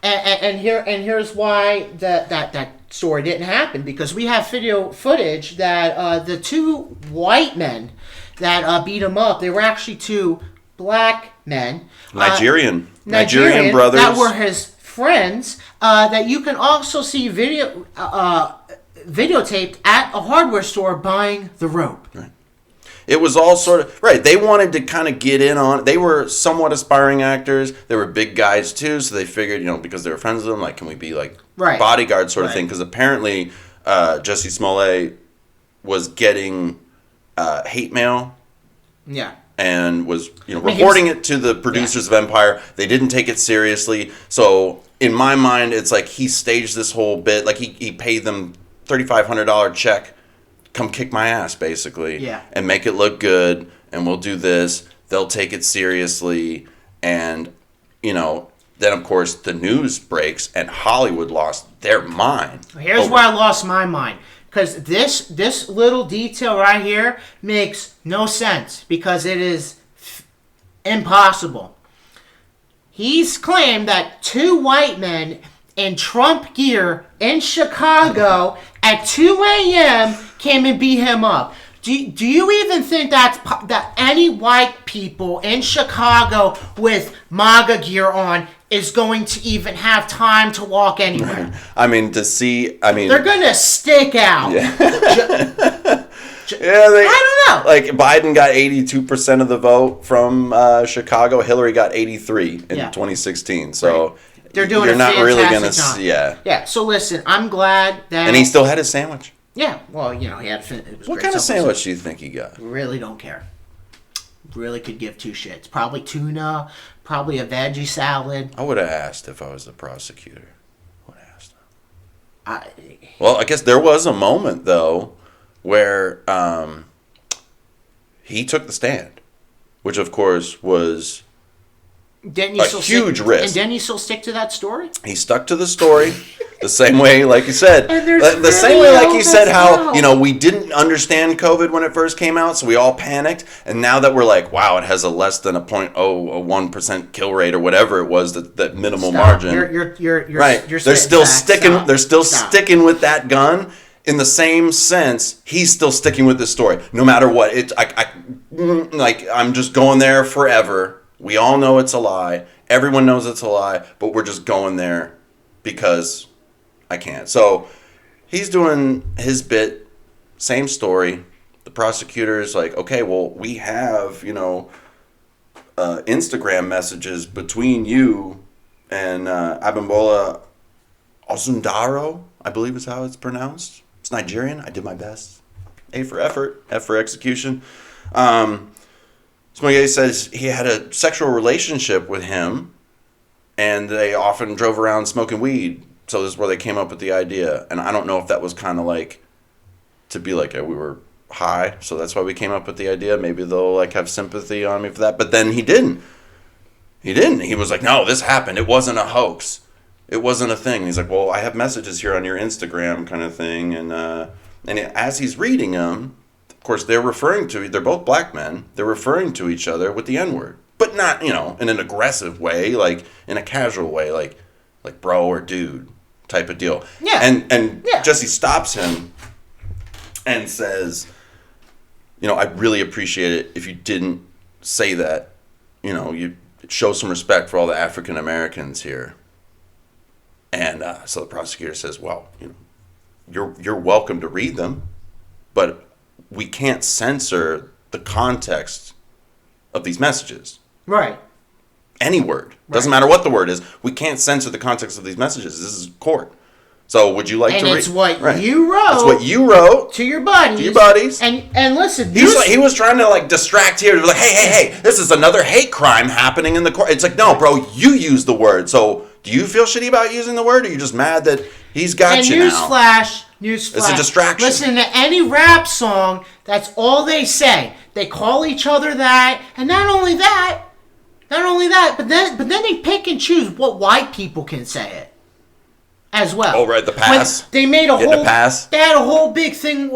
here's why that story didn't happen, because we have video footage that the 2 white men that beat him up, they were actually 2 black men. Nigerian brothers. That were his friends, that you can also see videotaped at a hardware store buying the rope. Right. It was all sort of... Right, they wanted to kind of get in on... They were somewhat aspiring actors. They were big guys, too, so they figured, because they were friends with them, like, can we be, like, bodyguard sort of thing? Because apparently Jussie Smollett was getting hate mail. Yeah. And was, reporting it to the producers of Empire. They didn't take it seriously. So, in my mind, it's like he staged this whole bit. Like, he paid them $3,500 check. Come kick my ass, basically. Yeah. And make it look good. And we'll do this. They'll take it seriously. And, then, of course, the news breaks. And Hollywood lost their mind. Here's where I lost my mind. Because this little detail right here makes no sense, because it is impossible. He's claimed that 2 white men in Trump gear in Chicago at 2 a.m. came and beat him up. Do you even think that any white people in Chicago with MAGA gear on is going to even have time to walk anywhere? I mean, they're going to stick out. Yeah. I don't know. Like, Biden got 82% of the vote from Chicago. Hillary got 83 in 2016. So right. They're doing you're not really going to... Yeah. Yeah, so listen, I'm glad that... And he still had his sandwich. Yeah, well, he had... It was what kind of sandwich do you think he got? Really don't care. Really could give 2 shits. Probably tuna, probably a veggie salad. I would have asked if I was the prosecutor. Well, I guess there was a moment, though, where he took the stand, which, of course, was huge risk. And didn't he still stick to that story? He stuck to the story. The same way, like you said, the same way, like you said, how, we didn't understand COVID when it first came out, so we all panicked. And now that we're like, wow, it has a less than a 0.01% kill rate or whatever it was, that minimal margin. You're right. They're still sticking. They're still sticking with that gun. In the same sense, he's still sticking with this story, no matter what. I'm just going there forever. We all know it's a lie. Everyone knows it's a lie, but we're just going there because I can't. So he's doing his bit, same story. The prosecutor is like, okay, well, we have, Instagram messages between you and Abimbola Osundaro, I believe is how it's pronounced. It's Nigerian. I did my best. A for effort, F for execution. Smollett says he had a sexual relationship with him, and they often drove around smoking weed. So this is where they came up with the idea. And I don't know if that was kind of like to be like, we were high, so that's why we came up with the idea. Maybe they'll like have sympathy on me for that. But then he didn't. He was like, no, this happened. It wasn't a hoax. It wasn't a thing. He's like, well, I have messages here on your Instagram kind of thing. And as he's reading them, of course, they're both black men. They're referring to each other with the N-word. But not, in an aggressive way, like in a casual way, like bro or dude type of deal. Yeah. And Jesse stops him and says, I'd really appreciate it if you didn't say that. You show some respect for all the African Americans here. And so the prosecutor says, well, you're welcome to read them, but we can't censor the context of these messages. Right. Any word. Doesn't matter what the word is. We can't censor the context of these messages. This is court. So would you like to read? And it's what you wrote. It's what you wrote. To your buddies. To your buddies. And listen. He was trying to distract here. Like, hey, this is another hate crime happening in the court. It's like, no, bro, you used the word. So do you feel shitty about using the word, or are you just mad that he's got you now? Newsflash. It's a distraction. Listen to any rap song, that's all they say. They call each other that, and not only that, but then they pick and choose what white people can say it as well. Oh, right, the pass. They made a whole pass. They had a whole big thing.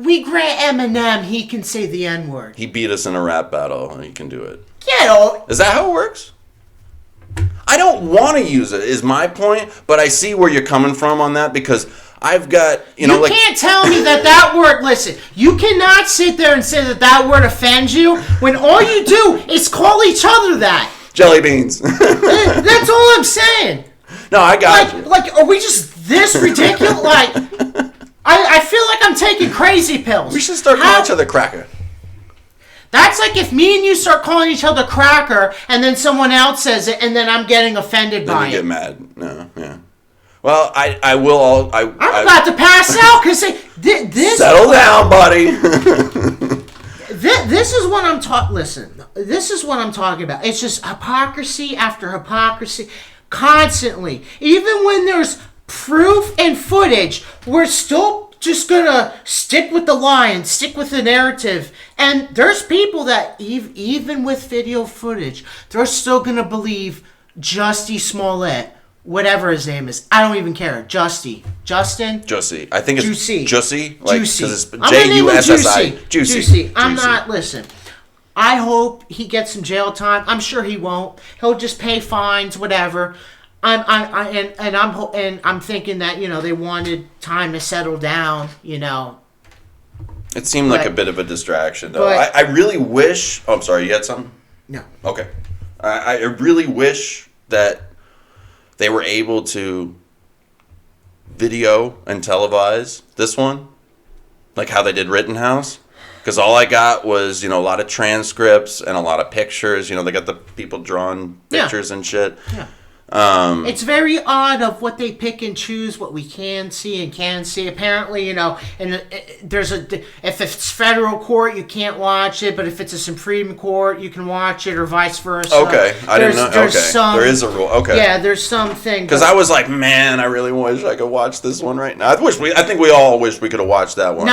We grant Eminem he can say the N-word. He beat us in a rap battle. He can do it. Is that how it works? I don't want to use it, is my point, but I see where you're coming from on that, because I've got, you can't tell me that word, listen, you cannot sit there and say that word offends you when all you do is call each other that. Jelly beans. That's all I'm saying. No, I got you. Are we just this ridiculous? I feel like I'm taking crazy pills. We should start calling each other cracker. That's like if me and you start calling each other cracker, and then someone else says it, and then I'm getting offended by it. Then you get mad. No, yeah. Well, I will. I'm about to pass out because this. Settle down, buddy. This is what I'm talking. Listen, this is what I'm talking about. It's just hypocrisy after hypocrisy, constantly. Even when there's proof and footage, we're still just gonna stick with the line, stick with the narrative. And there's people that even with video footage, they're still gonna believe Jussie Smollett, whatever his name is. I don't even care. Justin. I think it's Juicy. Jussie. Juicy. Because it's Jussi. Juicy. I'm not. Listen. I hope he gets some jail time. I'm sure he won't. He'll just pay fines, whatever. I'm thinking that they wanted time to settle down. It seemed like a bit of a distraction, though. I really wish. Oh, I'm sorry. You had something? No. Okay. I really wish that they were able to video and televise this one, like how they did Rittenhouse. Because all I got was, a lot of transcripts and a lot of pictures. They got the people drawing pictures and shit. Yeah. It's very odd of what they pick and choose, what we can see and can't see. Apparently, and if it's federal court, you can't watch it, but if it's a Supreme Court, you can watch it, or vice versa. Okay, I didn't know. Okay, there is a rule. Okay, yeah, there's something. Because I was like, man, I really wish I could watch this one right now. I think we all wish we could have watched that one.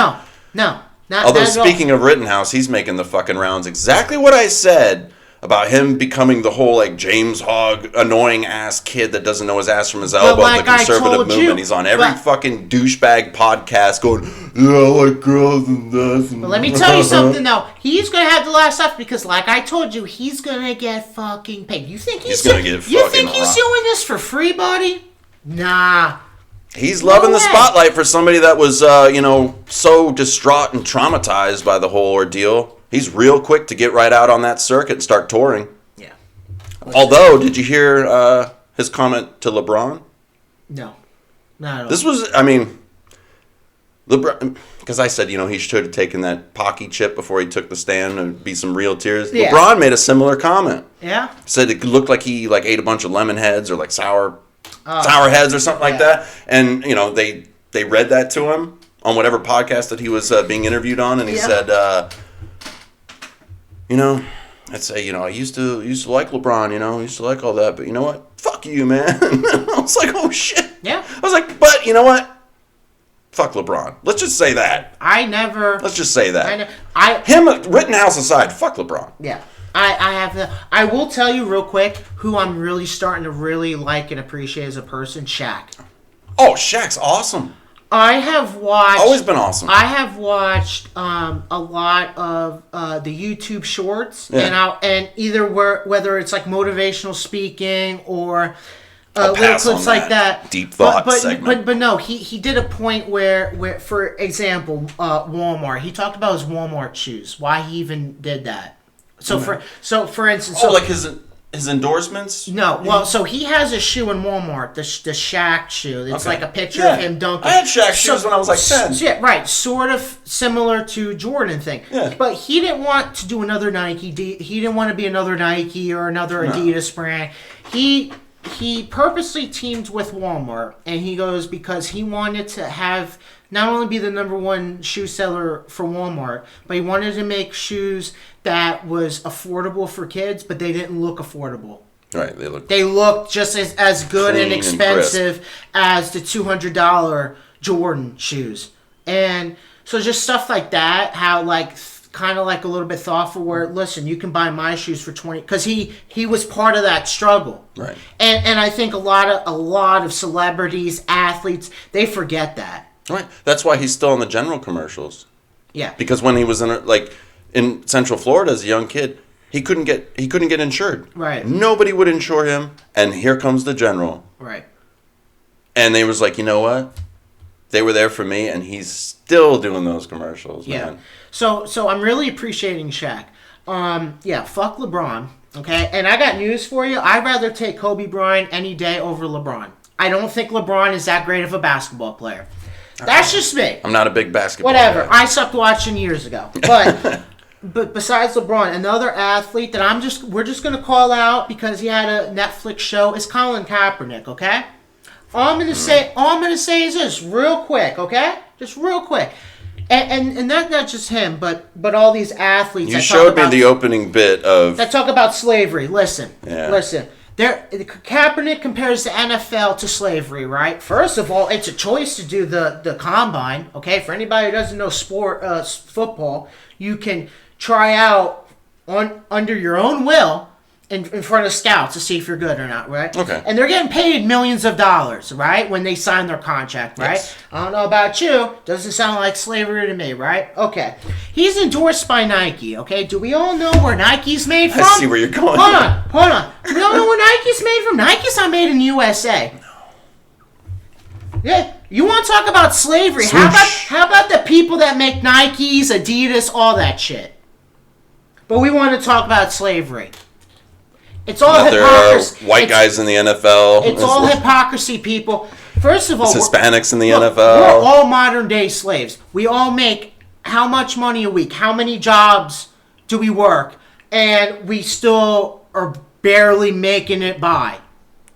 No. Although speaking of Rittenhouse, he's making the fucking rounds. Exactly what I said about him becoming the whole like James Hogg annoying ass kid that doesn't know his ass from his elbow of the conservative movement. He's on every fucking douchebag podcast going, yeah, I like girls and this. But let me tell you something though. He's gonna have the last stuff because, like I told you, he's gonna get fucking paid. You think he's gonna get fucking? You think he's doing this for free, buddy? Nah. He's loving the spotlight for somebody that was, so distraught and traumatized by the whole ordeal. He's real quick to get right out on that circuit and start touring. Yeah. Although, did you hear his comment to LeBron? No. Not at all. This was, LeBron, because I said, he should have taken that Pocky chip before he took the stand and be some real tears. Yeah. LeBron made a similar comment. Yeah? Said it looked like he ate a bunch of lemon heads or like sour heads or something like that. And, they read that to him on whatever podcast that he was being interviewed on, and he said, I'd say, I used to like LeBron, I used to like all that, but you know what? Fuck you, man. I was like, oh shit. Yeah. I was like, but you know what? Fuck LeBron. Let's just say that. Let's just say that. Him, Rittenhouse aside, fuck LeBron. Yeah. I will tell you real quick who I'm really starting to really like and appreciate as a person, Shaq. Oh, Shaq's awesome. I have watched... Always been awesome. I have watched a lot of the YouTube shorts, and either whether it's like motivational speaking or little clips like that. Deep thought segment. But no, he did a point where for example, Walmart. He talked about his Walmart shoes. Why he even did that. So for instance, like his endorsements? No, well, so he has a shoe in Walmart, the Shaq shoe. It's like a picture of him dunking. I had Shaq shoes when I was like 10. Yeah, right, sort of similar to Jordan thing. Yeah. But he didn't want to do another Nike. He didn't want to be another Nike or another Adidas brand. He purposely teamed with Walmart, and he goes because he wanted to have not only be the number one shoe seller for Walmart, but he wanted to make shoes that was affordable for kids, but they didn't look affordable. Right, they looked just as good and expensive as the $200 Jordan shoes. And so just stuff like that, how like kind of like a little bit thoughtful where, listen, you can buy my shoes for $20, because he was part of that struggle. Right. And I think a lot of celebrities, athletes, they forget that. Right. That's why he's still in the General commercials. Yeah. Because when he was in Central Florida as a young kid, he couldn't get insured. Right. Nobody would insure him, and here comes the General. Right. And they was like, you know what? They were there for me, and he's still doing those commercials, man. Yeah. So I'm really appreciating Shaq. Fuck LeBron, okay? And I got news for you. I'd rather take Kobe Bryant any day over LeBron. I don't think LeBron is that great of a basketball player. That's just me. I'm not a big basketball Whatever. guy. I stopped watching years ago. But besides LeBron, another athlete that we're just gonna call out because he had a Netflix show is Colin Kaepernick, okay? All I'm gonna say is this real quick, okay? Just real quick. And that's not just him, but all these athletes. You showed me the opening bit of that talk about slavery. Listen. Kaepernick compares the NFL to slavery, right? First of all, it's a choice to do the combine. Okay, for anybody who doesn't know football, you can try out under your own will in front of scouts to see if you're good or not, right? Okay. And they're getting paid millions of dollars, right, when they sign their contract, right? Yes. I don't know about you. Doesn't sound like slavery to me, right? Okay. He's endorsed by Nike, okay? Do we all know where Nike's made from? I see where you're going. Hold on. Do we all know where Nike's made from? Nike's not made in the USA. No. Yeah. You want to talk about slavery? How about the people that make Nikes, Adidas, all that shit? But we want to talk about slavery. It's all hypocrisy. White guys in the NFL. It's all hypocrisy, people. First of all, Hispanics in the NFL. We're all modern day slaves. We all make how much money a week? How many jobs do we work? And we still are barely making it by.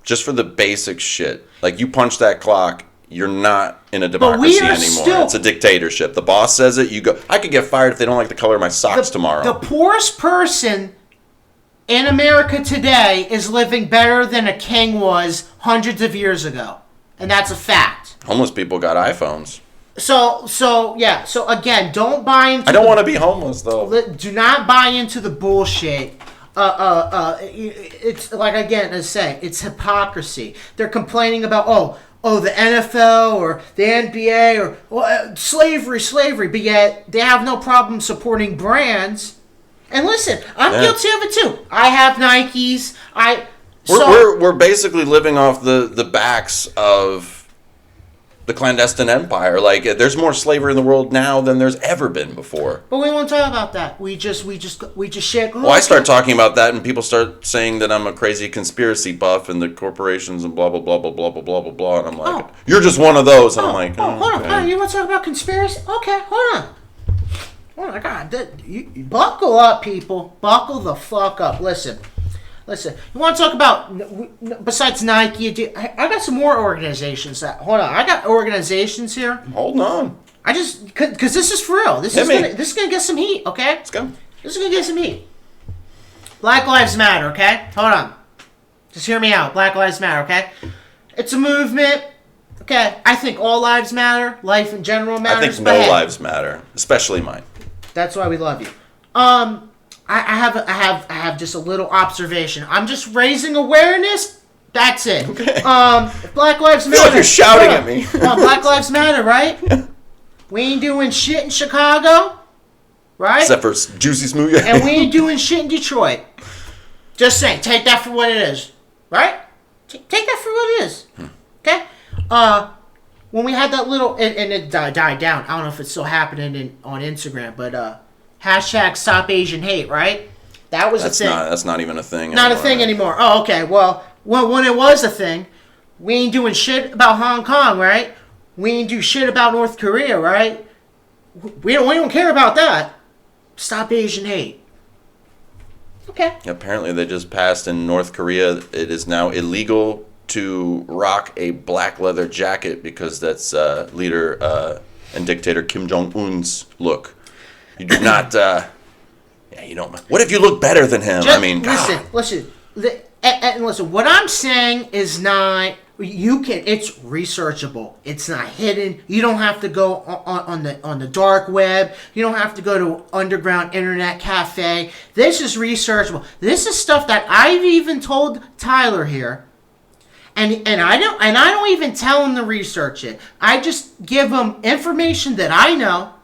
Just for the basic shit. Like, you punch that clock, you're not in a democracy anymore. It's a dictatorship. The boss says it, you go. I could get fired if they don't like the color of my socks tomorrow. The poorest person in America today is living better than a king was hundreds of years ago. And that's a fact. Homeless people got iPhones. So again, don't buy into... I don't want to be homeless, though. Do not buy into the bullshit It's like, again, as I say, it's hypocrisy. They're complaining about the NFL or the NBA or slavery, but yet they have no problem supporting brands. And listen, I'm guilty of it too. I have Nikes. We're basically living off the backs of the clandestine empire. Like, there's more slavery in the world now than there's ever been before. But we won't talk about that. We just shake. Well, I start talking about that, and people start saying that I'm a crazy conspiracy buff, and the corporations and blah blah blah blah blah blah blah blah blah. And I'm like, you're just one of those. And I'm like, hold on. You want to talk about conspiracy? Okay, hold on. Oh my God! You buckle up, people. Buckle the fuck up. Listen. You want to talk about, besides Nike, I got some more organizations. Hold on. I got organizations here. Hold on. Because this is for real. This is gonna get some heat, okay? Let's go. This is gonna get some heat. Black Lives Matter, okay? Hold on. Just hear me out. Black Lives Matter, okay? It's a movement. Okay, I think all lives matter. Life in general matters. I think no lives matter, especially mine. That's why we love you. I have just a little observation. I'm just raising awareness. That's it. Okay. Black Lives Matter. I feel like you're shouting at me. Black Lives Matter, right? Yeah. We ain't doing shit in Chicago, right? Except for Juicy Smoothie. And we ain't doing shit in Detroit. Just saying, take that for what it is, right? Take that for what it is. Okay? When we had that little, and it died down. I don't know if it's still happening on Instagram, but hashtag Stop Asian Hate, right? That's a thing. That's not even a thing anymore. Not a thing anymore. Oh, okay. Well, when it was a thing, we ain't doing shit about Hong Kong, right? We ain't do shit about North Korea, right? We don't care about that. Stop Asian Hate. Okay. Apparently, they just passed in North Korea. It is now illegal to rock a black leather jacket because that's leader and dictator Kim Jong-un's look. You do not. You don't. What if you look better than him? Listen. Listen. What I'm saying is not. It's researchable. It's not hidden. You don't have to go on the dark web. You don't have to go to underground internet cafe. This is researchable. This is stuff that I've even told Tyler here. And I don't even tell him to research it. I just give him information that I know.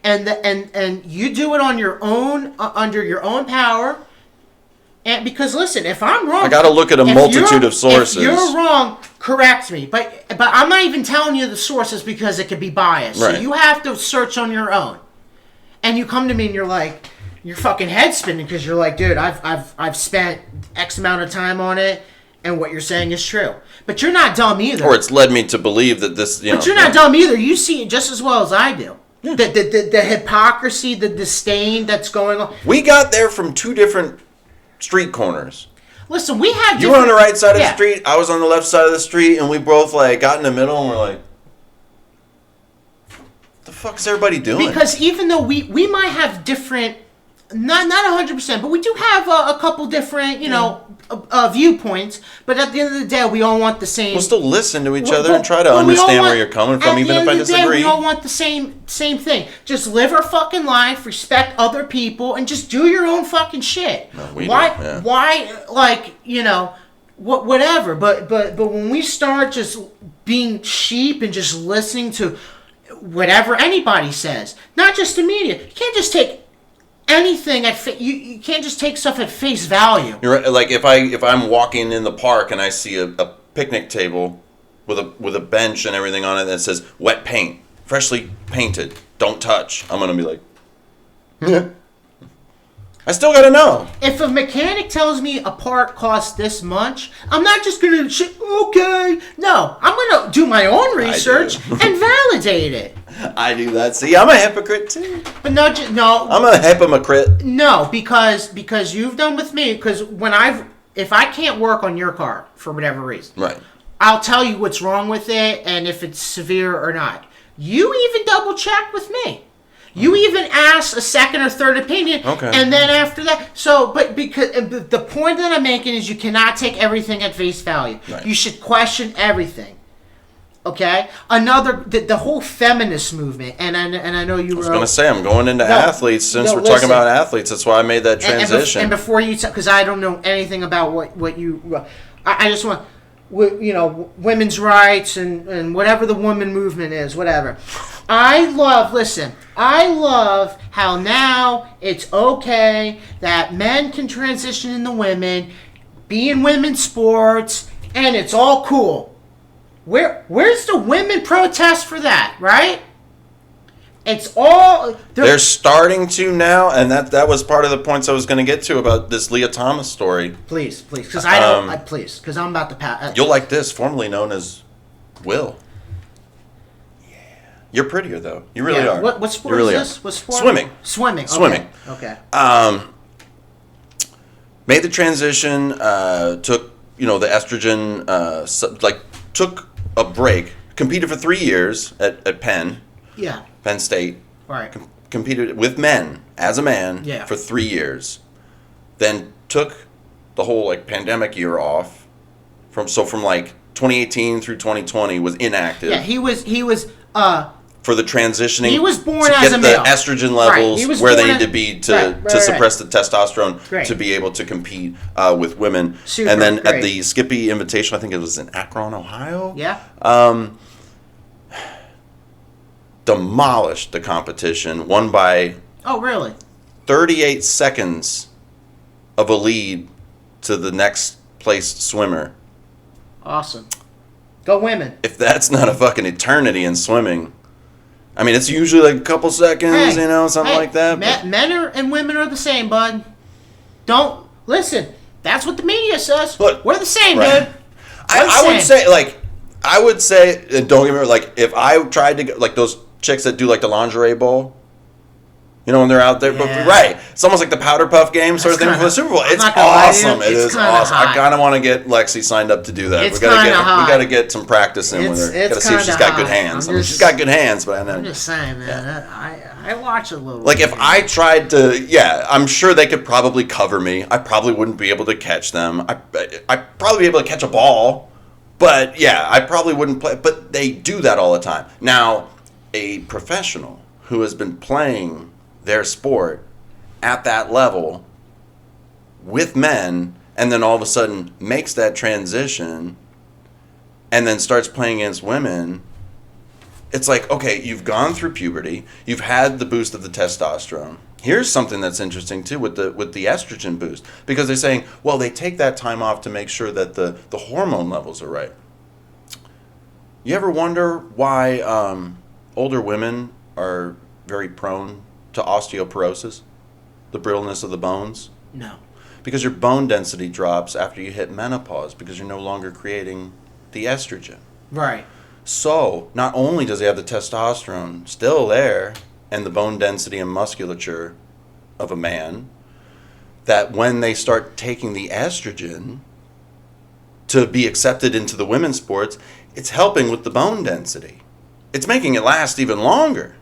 And you do it on your own, under your own power. And because listen, if I'm wrong, I got to look at a multitude of sources. If you're wrong, correct me. But I'm not even telling you the sources because it could be biased. Right. So you have to search on your own. And you come to me and you're like, your fucking head's spinning because you're like, dude, I've spent X amount of time on it, and what you're saying is true. But you're not dumb either. Or it's led me to believe that this. But you're not dumb either. You see it just as well as I do. Yeah. The hypocrisy, the disdain that's going on. We got there from two different street corners. Listen, we had. You were on the right side of the street. I was on the left side of the street, and we both got in the middle, and we're like, "What the fuck is everybody doing?" Because even though we might have different, not 100%, but we do have a couple different, viewpoints. But at the end of the day, we all want the same. We'll still listen to each other and try to understand where you're coming from, even if I disagree. We all want the same thing. Just live our fucking life, respect other people, and just do your own fucking shit. No, why, whatever. But when we start just being sheep and just listening to whatever anybody says, not just the media, you can't just take anything you can't just take stuff at face value. You're right. Like if I'm walking in the park and I see a picnic table with a bench and everything on it that says wet paint, freshly painted, don't touch, I'm gonna be like, yeah. I still gotta know. If a mechanic tells me a part costs this much, I'm not just gonna say, okay. No, I'm gonna do my own research and validate it. I do that. See, I'm a hypocrite too. But no. I'm a hypocrite. No, because you've done with me. Because if I can't work on your car for whatever reason, right, I'll tell you what's wrong with it and if it's severe or not. You even double check with me. You even ask a second or third opinion, okay. And then after that, because the point that I'm making is you cannot take everything at face value. Right. You should question everything. Okay, another the whole feminist movement, and I know you were. I was going to say I'm going into athletes since we're talking about athletes. That's why I made that transition. And before you, because I don't know anything about what you, I just want, women's rights and whatever the woman movement is, whatever. I love how now it's okay that men can transition into women, be in women's sports, and it's all cool. Where's the women protest for that, right? It's all... They're starting to now, and that was part of the points I was going to get to about this Leah Thomas story. Please, because I don't... because I'm about to pass... You'll like this, formerly known as Will. Yeah. You're prettier, though. You really are. What sport is this? What sport? Swimming. Swimming. Okay. Made the transition, took, the estrogen, took a break, competed for 3 years at Penn. Yeah. Penn State. Right. Competed with men, as a man, for 3 years. Then took the whole, pandemic year off. From 2018 through 2020 was inactive. Yeah, he was for the transitioning. He was born as a male. To get the estrogen levels where they need to be to suppress the testosterone to be able to compete with women. And then at the Skippy Invitation, I think it was in Akron, Ohio. Yeah. Demolished the competition, won by 38 seconds of a lead to the next placed swimmer. Awesome. Go women. If that's not a fucking eternity in swimming. I mean, it's usually like a couple seconds, something like that. Men and women are the same, bud. Don't listen. That's what the media says. Look, we're the same, dude. I would say, and don't get me wrong, if I tried to get, those chicks that do, the lingerie bowl, when they're out there. Yeah. But, right. It's almost like the powder puff game sort of thing for the Super Bowl. It's awesome. It is awesome. I kind of want to get Lexi signed up to do that. We got to get some practice in with her. Got to see if she's got good hands. She's got good hands, but I'm just saying, man. I watch a little. If I tried to, I'm sure they could probably cover me. I probably wouldn't be able to catch them. I'd probably be able to catch a ball. But, I probably wouldn't play. But they do that all the time. Now, a professional who has been playing their sport at that level with men and then all of a sudden makes that transition and then starts playing against women, it's like, okay, you've gone through puberty, you've had the boost of the testosterone. Here's something that's interesting too with the estrogen boost, because they're saying, well, they take that time off to make sure that the hormone levels are right. You ever wonder why older women are very prone to osteoporosis, the brittleness of the bones? No. Because your bone density drops after you hit menopause because you're no longer creating the estrogen. Right. So, not only does he have the testosterone still there and the bone density and musculature of a man, that when they start taking the estrogen to be accepted into the women's sports, it's helping with the bone density. It's making it last even longer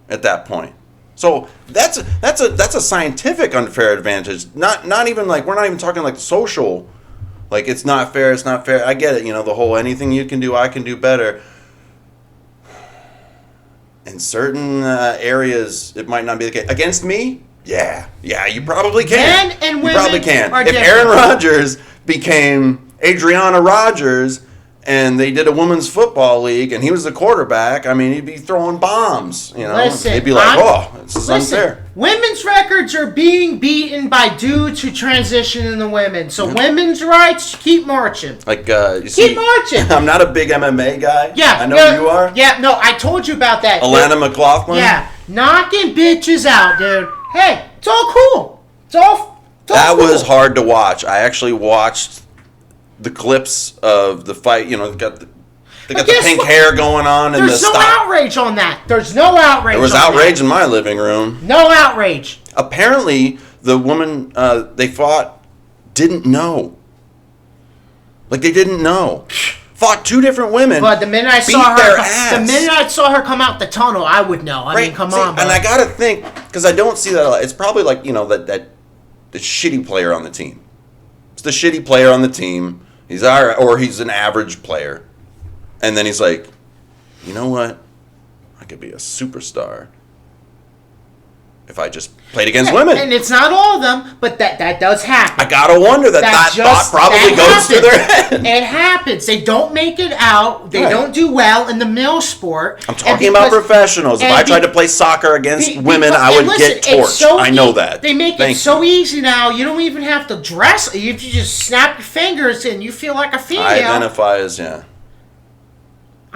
at that point. So that's a scientific unfair advantage. Not even we're not even talking social, it's not fair. I get it. The whole anything you can do, I can do better. In certain areas, it might not be the case. Against me, yeah, you probably can. Men and women probably can. Are if different. Aaron Rodgers became Adriana Rodgers and they did a women's football league and he was the quarterback, he'd be throwing bombs. Listen, they'd be like, this is unfair. Women's records are being beaten by dudes who transition into women. So women's rights, keep marching. Keep marching. I'm not a big MMA guy. Yeah. I know you are. Yeah, no, I told you about that. Alana McLaughlin. Yeah. Knocking bitches out, dude. Hey, it's all cool. It's all that cool. was hard to watch. I actually watched the clips of the fight. They got the pink hair going on. There's no outrage on that. There's no outrage. There was outrage in my living room. No outrage. Apparently, the woman they fought didn't know. They didn't know. Fought two different women. But the minute I saw her come out the tunnel, I would know. I mean, come on. And I gotta think, because I don't see that a lot. It's probably that the shitty player on the team. It's the shitty player on the team. He's all right, or he's an average player. And then he's like, you know what? I could be a superstar if I just played against women. And it's not all of them, but that does happen. I gotta wonder that thought probably goes through their head. It happens. They don't make it out. They don't do well in the male sport. I'm talking about professionals. If I tried to play soccer against women, I would get torched. I know that. They make it so easy now. You don't even have to dress. You just snap your fingers and you feel like a female. I identify as,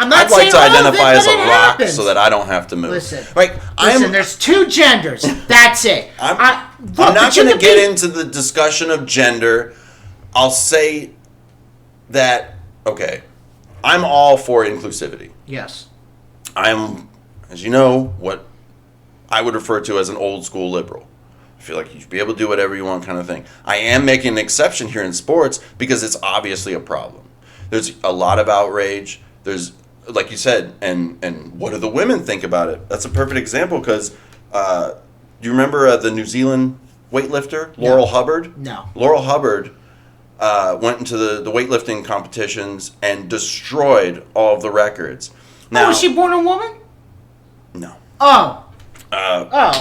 I'm not I'd like saying to identify as a rock happens. so that I don't have to move. Listen, like, there's two genders. That's it. I'm not going to get into the discussion of gender. I'll say that, okay, I'm all for inclusivity. Yes. I'm, as you know, what I would refer to as an old school liberal. I feel like you should be able to do whatever you want kind of thing. I am making an exception here in sports because it's obviously a problem. There's a lot of outrage. There's, like you said, and what do the women think about it? That's a perfect example because do you remember the New Zealand weightlifter, Laurel Hubbard? No. Laurel Hubbard went into the weightlifting competitions and destroyed all of the records. Now, was she born a woman? No.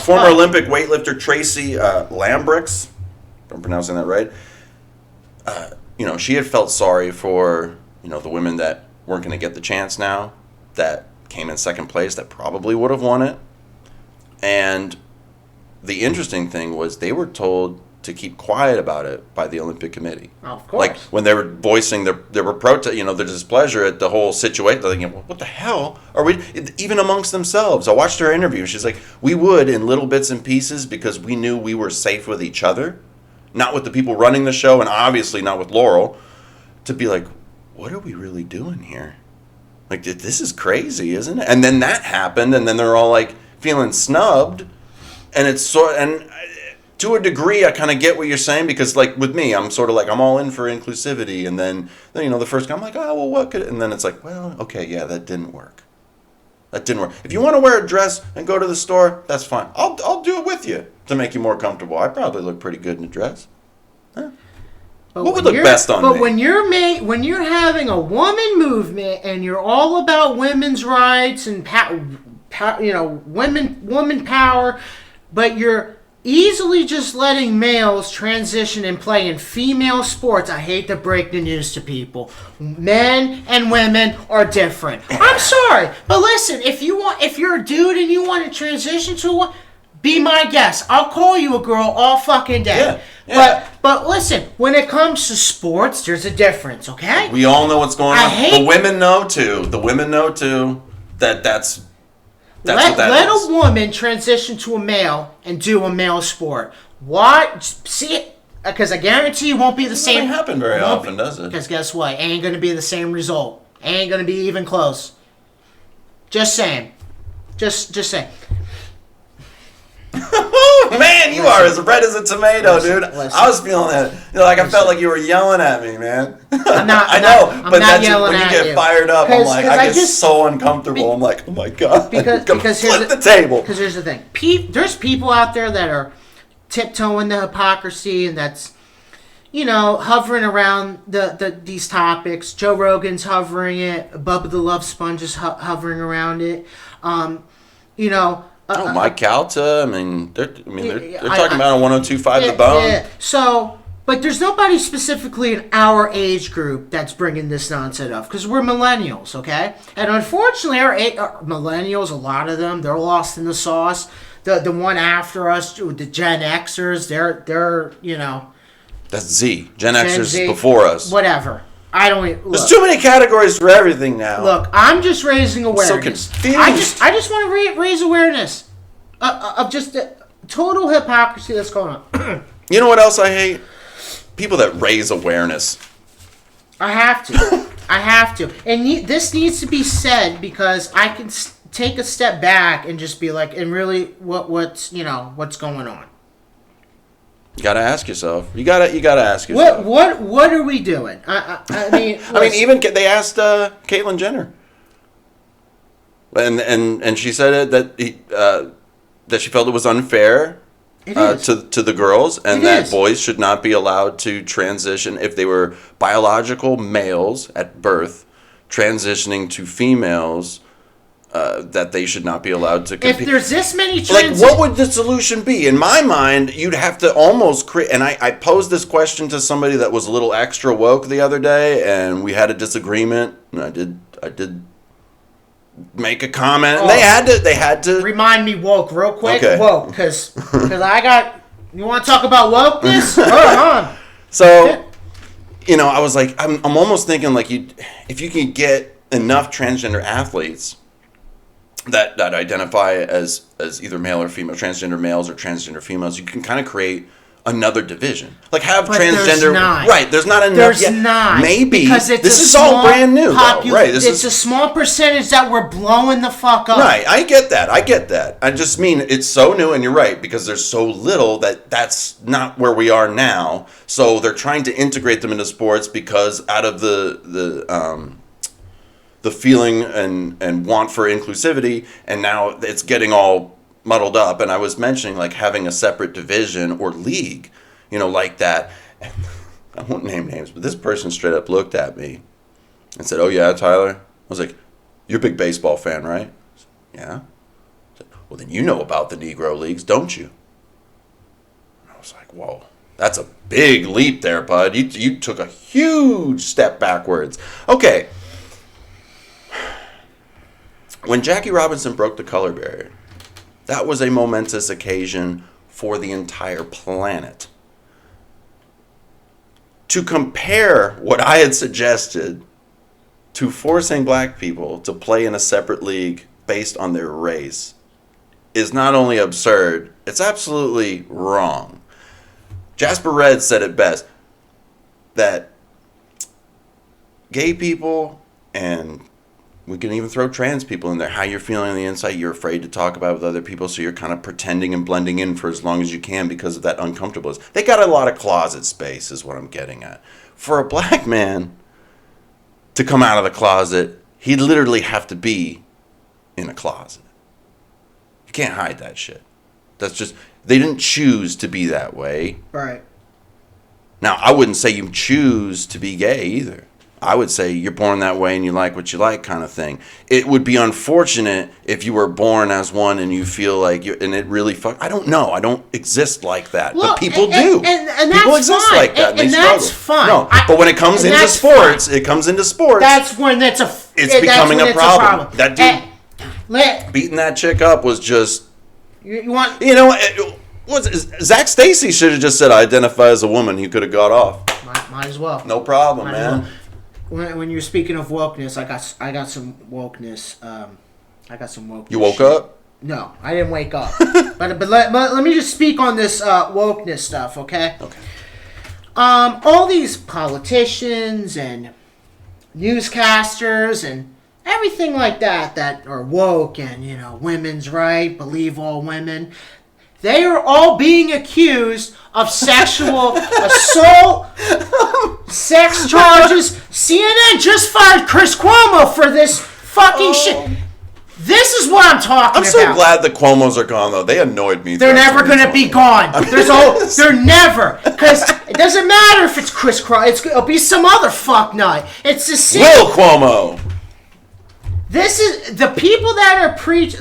Former Olympic weightlifter Tracy Lambrix, if I'm pronouncing that right, she had felt sorry for, the women that weren't going to get the chance now, that came in second place, that probably would have won it. And the interesting thing was they were told to keep quiet about it by the Olympic Committee. Oh, of course. Like when they were voicing their protest, their displeasure at the whole situation, they're thinking, well, what the hell are we, even amongst themselves. I watched her interview. She's like, we would in little bits and pieces because we knew we were safe with each other, not with the people running the show, and obviously not with Laurel, to be like, what are we really doing here? Like, this is crazy, isn't it? And then that happened, and then they're all like feeling snubbed, and it's to a degree, I kind of get what you're saying because, like, with me, I'm sort of like I'm all in for inclusivity, and then the first guy, I'm like, oh well, what could? And then it's like, well, okay, yeah, that didn't work. That didn't work. If you want to wear a dress and go to the store, that's fine. I'll do it with you to make you more comfortable. I probably look pretty good in a dress. Huh? What would look best on me? But when you're having a woman movement and you're all about women's rights and women power, but you're easily just letting males transition and play in female sports. I hate to break the news to people. Men and women are different. I'm sorry, but listen, if you're a dude and you want to transition to one, be my guest. I'll call you a girl all fucking day. Yeah. But listen, when it comes to sports, there's a difference, okay? We all know what's going on. The women know too. That's let a woman transition to a male and do a male sport. What? See it? Because I guarantee you won't be the same. It doesn't happen very often, does it? Because guess what? Ain't going to be the same result. Ain't going to be even close. Just saying. Just saying. Man, you are as red as a tomato, dude. I was feeling that. I felt like you were yelling at me, man. I'm not but that's yelling when you at get fired up. I'm like, I get so uncomfortable. I'm like, oh my god. Because flip the table. Because here's the thing. There's people out there that are tiptoeing the hypocrisy, and that's hovering around these topics. Joe Rogan's hovering it. Bubba the Love Sponge is hovering around it. Mike Calta. They're talking about on 102.5 The Bone. Yeah. So, but there's nobody specifically in our age group that's bringing this nonsense up because we're millennials, okay? And unfortunately, our millennials, a lot of them, they're lost in the sauce. The one after us, the Gen Xers, they're That's Z. Gen Xers is before us. Whatever. There's too many categories for everything now. Look, I'm just raising awareness. I'm so confused. I just want to raise awareness of just the total hypocrisy that's going on. You know what else I hate? People that raise awareness. I have to. And this needs to be said because I can take a step back and just be like, and really, what's going on? You gotta ask yourself. You gotta ask yourself. What are we doing? I mean, even they asked Caitlyn Jenner, and she said that she felt it was unfair to the girls, and that boys should not be allowed to transition if they were biological males at birth, transitioning to females that they should not be allowed to compete. If there's this many like, what would the solution be? In my mind, you'd have to almost create. And I posed this question to somebody that was a little extra woke the other day, and we had a disagreement. And I did make a comment. And they had to remind me woke real quick. Okay. Woke, because I got. You want to talk about wokeness? Hold on. So, I was like, I'm almost thinking like if you can get enough transgender athletes that identify as either male or female, transgender males or transgender females, you can kind of create another division. Like have but transgender. There's not. Right, there's not enough There's yet. not. Maybe. Because it's this is all brand new, though. Right. It's a small percentage that we're blowing the fuck up. Right, I get that. I just mean it's so new, and you're right, because there's so little that's not where we are now. So they're trying to integrate them into sports because out of the feeling and want for inclusivity, and now it's getting all muddled up. And I was mentioning like having a separate division or league, like that. And I won't name names, but this person straight up looked at me and said, "Oh yeah, Tyler." I was like, "You're a big baseball fan, right?" I said, "Yeah." I said, "Well, then you know about the Negro Leagues, don't you?" And I was like, "Whoa, that's a big leap there, bud. You took a huge step backwards." Okay. When Jackie Robinson broke the color barrier, that was a momentous occasion for the entire planet. To compare what I had suggested to forcing black people to play in a separate league based on their race is not only absurd, it's absolutely wrong. Jasper Red said it best, that gay people, and we can even throw trans people in there, how you're feeling on the inside, you're afraid to talk about it with other people, so you're kind of pretending and blending in for as long as you can because of that uncomfortableness. They got a lot of closet space is what I'm getting at. For a black man to come out of the closet, he'd literally have to be in a closet. You can't hide that shit. That's just, they didn't choose to be that way. Right. Now, I wouldn't say you choose to be gay either. I would say you're born that way and you like what you like kind of thing. It would be unfortunate if you were born as one and you feel like you, and it really I don't know. I don't exist like that. Look, but people do. And people that's exist fine. like that and they that's struggle. fine. No, but when it comes into sports, it comes into sports. That's when it's becoming a problem. That dude beating that chick up was just, you want, Zach Stacy should have just said, "I identify as a woman." He could have got off. Might as well. No problem, man. When you're speaking of wokeness, I got some wokeness. I got some wokeness. You woke up? No, I didn't wake up. but let me just speak on this wokeness stuff, okay? Okay. All these politicians and newscasters and everything like that are woke and women's right, believe all women. They are all being accused of sexual assault, sex charges. CNN just fired Chris Cuomo for this fucking shit. This is what I'm talking about. I'm so glad the Cuomos are gone, though. They annoyed me. They're never going to be gone. They're never. Because it doesn't matter if it's Chris Cuomo. It'll be some other fucknut. It's the same. Will Cuomo. This is the people that are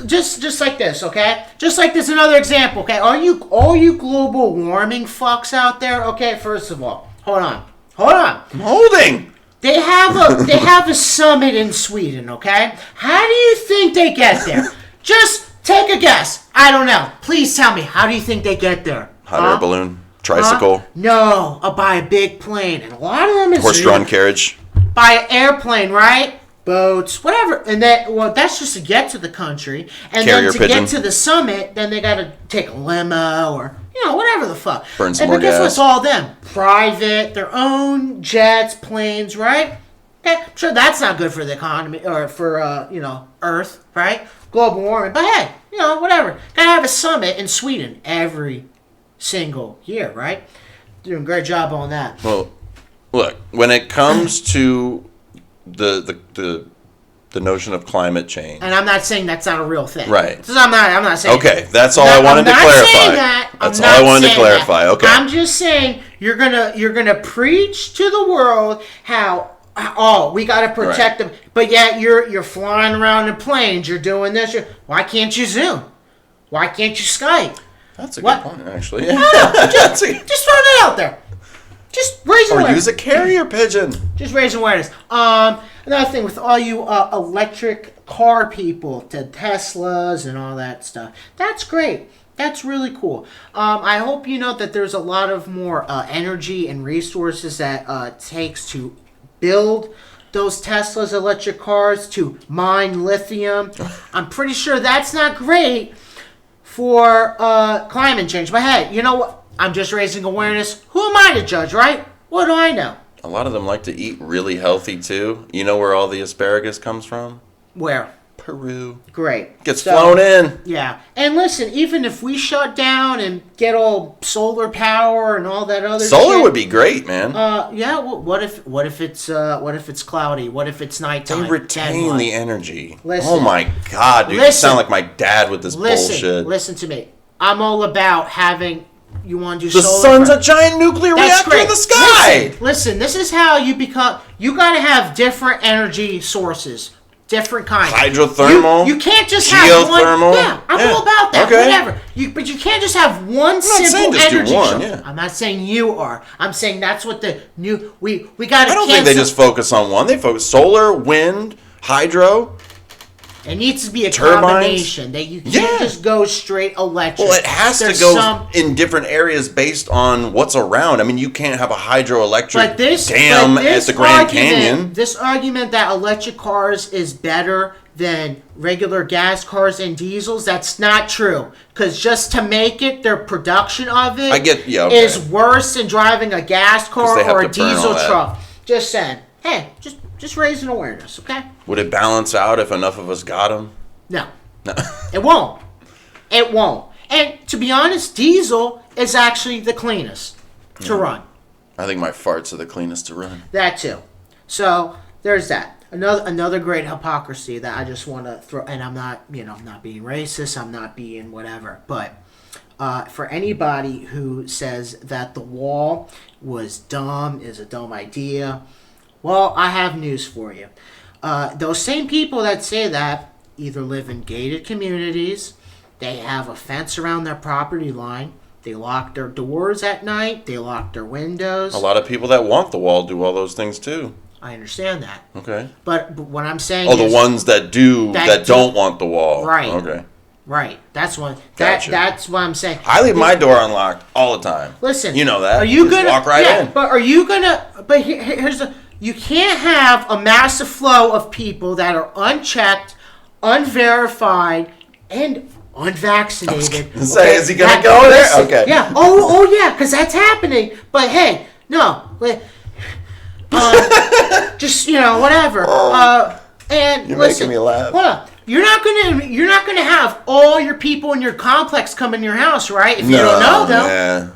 just like this, okay? Just like this, another example, okay? All you global warming fucks out there, okay? First of all, hold on. I'm holding. They have a summit in Sweden, okay? How do you think they get there? Just take a guess. I don't know. Please tell me. How do you think they get there? Hot air balloon, tricycle. No, by a big plane, and a lot of them is horse-drawn carriage. By an airplane, right? Boats, whatever, and that's just to get to the country, and Carrier then to pigeon. get to the summit, then they got to take a limo or whatever the fuck. Burn some more guess gas. what's all them? Private, their own jets, planes, right? Okay, I'm sure that's not good for the economy or for Earth, right? Global warming, but hey, whatever. Gotta have a summit in Sweden every single year, right? Doing a great job on that. Well, look, when it comes to the notion of climate change, and I'm not saying that's not a real thing, right? I'm not saying. Okay, that's all I wanted to clarify. That's all I wanted to clarify. Okay, I'm just saying you're gonna preach to the world how oh, we got to protect them. But yet you're flying around in planes. You're doing this. Why can't you Zoom? Why can't you Skype? That's a good point, actually. Yeah. Just throw that out there. Just raise awareness. Or use a carrier pigeon. Just raise awareness. Another thing with all you electric car people, to Teslas and all that stuff. That's great. That's really cool. I hope you know that there's a lot of more energy and resources that takes to build those Teslas electric cars, to mine lithium. I'm pretty sure that's not great for climate change. But hey, you know what? I'm just raising awareness. Who am I to judge, right? What do I know? A lot of them like to eat really healthy, too. You know where all the asparagus comes from? Where? Peru. Great. Gets flown in. Yeah. And listen, even if we shut down and get all solar power and all that other solar shit, would be great, man. Yeah, well, what if it's cloudy? What if it's nighttime? They retain the energy. Listen, oh my god, dude. You sound like my dad with this bullshit. Listen to me. I'm all about having. You want to do the solar sun's a giant nuclear reactor in the sky. Listen, this is how you become. You got to have different energy sources, different kinds. Hydrothermal. You can't just have one. Yeah, I'm all about that. Okay. Whatever. But you can't just have one simple energy one, source. yeah. I'm not saying you are. I'm saying that's what the new we got to. I don't think they just focus on one. They focus solar, wind, hydro. It needs to be a turbines. Combination. That you can't just go straight electric. Well, it has to go in different areas based on what's around. I mean, you can't have a hydroelectric dam at the Grand Canyon. This argument that electric cars is better than regular gas cars and diesels, that's not true. Because just to make it, their production of it is worse than driving a gas car or a diesel truck. Just saying. Hey, just raising awareness, okay? Would it balance out if enough of us got them? No. It won't. It won't. And to be honest, diesel is actually the cleanest to run. I think my farts are the cleanest to run. That too. So there's that. Another great hypocrisy that I just want to throw. And I'm not, I'm not being racist. I'm not being whatever. But for anybody who says that the wall was dumb, is a dumb idea. Well, I have news for you. Those same people that say that either live in gated communities, they have a fence around their property line, they lock their doors at night, they lock their windows. A lot of people that want the wall do all those things too. I understand that. Okay. But what I'm saying is... the ones that don't want the wall. Right. Okay. Right. That's one. Gotcha. That's what I'm saying. I leave my door unlocked all the time. Listen. You know that. Are you going to... walk right in. But are you going to... But here's the... You can't have a massive flow of people that are unchecked, unverified, and unvaccinated. Is he going to go there? Okay. Yeah. Oh, yeah, because that's happening. But hey, no. Just, whatever. And You're listen, making me laugh. Hold on. You're not gonna have all your people in your complex come in your house, right? If you don't know them. Yeah.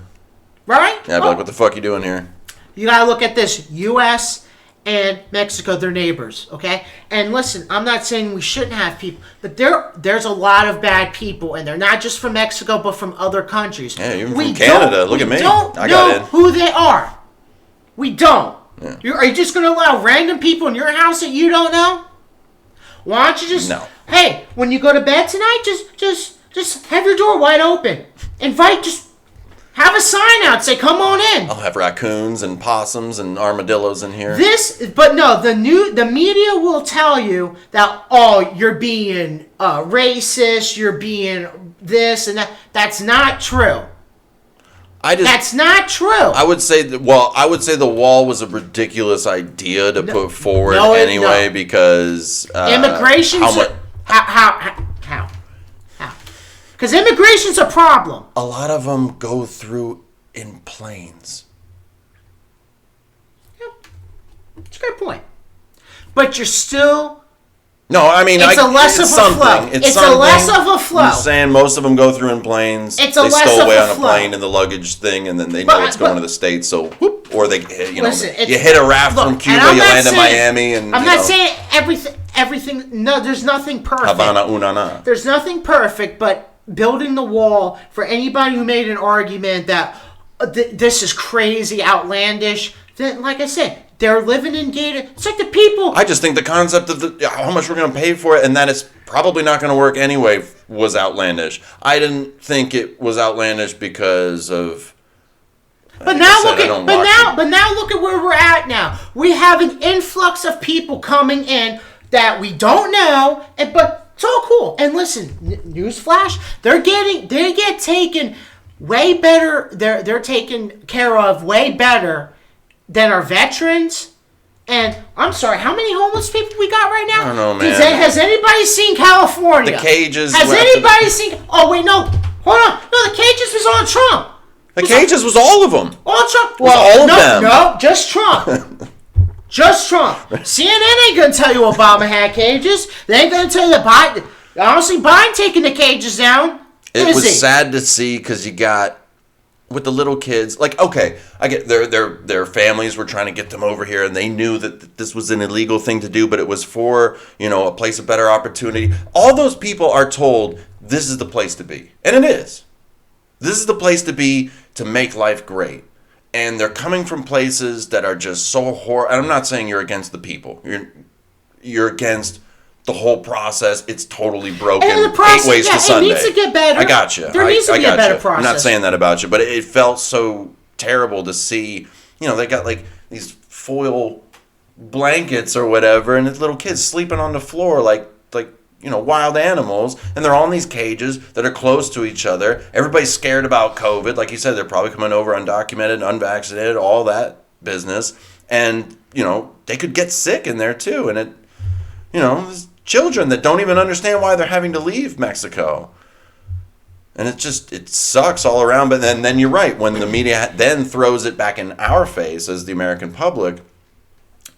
Right? Yeah, I'd be like, what the fuck you doing here? You gotta look at this. U.S. and Mexico, they're neighbors, okay? And listen, I'm not saying we shouldn't have people, but there's a lot of bad people, and they're not just from Mexico, but from other countries. Yeah, even from Canada. Look at me. We don't know who they are. We don't. Yeah. Are you just going to allow random people in your house that you don't know? Why don't you just... No. Hey, when you go to bed tonight, just have your door wide open. Just have a sign out, say, come on in. I'll have raccoons and possums and armadillos in here. But no, the media will tell you that, you're being racist, you're being this and that. That's not true. That's not true. I would say the wall was a ridiculous idea to put forward anyway because immigration. How? Because immigration's a problem. A lot of them go through in planes. Yep. It's a great point. But you're still... No, I mean... It's less of a flow. It's a less of a flow. I'm saying most of them go through in planes. It's a less of a flow. They stow away on a plane in the luggage thing, and then they know it's going to the States, so... Whoop, or they, you hit a raft from Cuba, you land in Miami, and... I'm not saying everything... No, there's nothing perfect. Havana Unana. There's nothing perfect, but building the wall, for anybody who made an argument that this is crazy, outlandish, then, like I said, They're living in gated. It's like the people. I just think the concept of how much we're going to pay for it and that it's probably not going to work anyway was outlandish. I didn't think it was outlandish because of. But now look at where we're at now. We have an influx of people coming in that we don't know, but it's all cool. And listen, newsflash, they get taken way better. They're taken care of way better than our veterans. And I'm sorry, how many homeless people we got right now? I don't know, man. Has anybody seen California? The cages. Has anybody seen? Oh wait, no, hold on. No, the cages was on Trump. The cages was all of them. All Trump. Well, all of them. No, just Trump. Just Trump. CNN ain't gonna tell you Obama had cages. They ain't gonna tell you Biden. Honestly, Biden taking the cages down. It was sad to see because you got with the little kids. Like, okay, I get their families were trying to get them over here, and they knew that this was an illegal thing to do, but it was for a place of better opportunity. All those people are told this is the place to be, and it is. This is the place to be to make life great. And they're coming from places that are just so horrible. And I'm not saying you're against the people. You're against the whole process. It's totally broken. And the process, 8 ways to Sunday. It needs to get better. I got you. There needs to be a better process. I'm not saying that about you, but it felt so terrible to see. They got like these foil blankets or whatever, and the little kids sleeping on the floor like wild animals, and they're all in these cages that are close to each other. Everybody's scared about COVID. Like you said, they're probably coming over undocumented, unvaccinated, all that business. And, they could get sick in there too. And there's children that don't even understand why they're having to leave Mexico. And it sucks all around. But then you're right. When the media then throws it back in our face as the American public,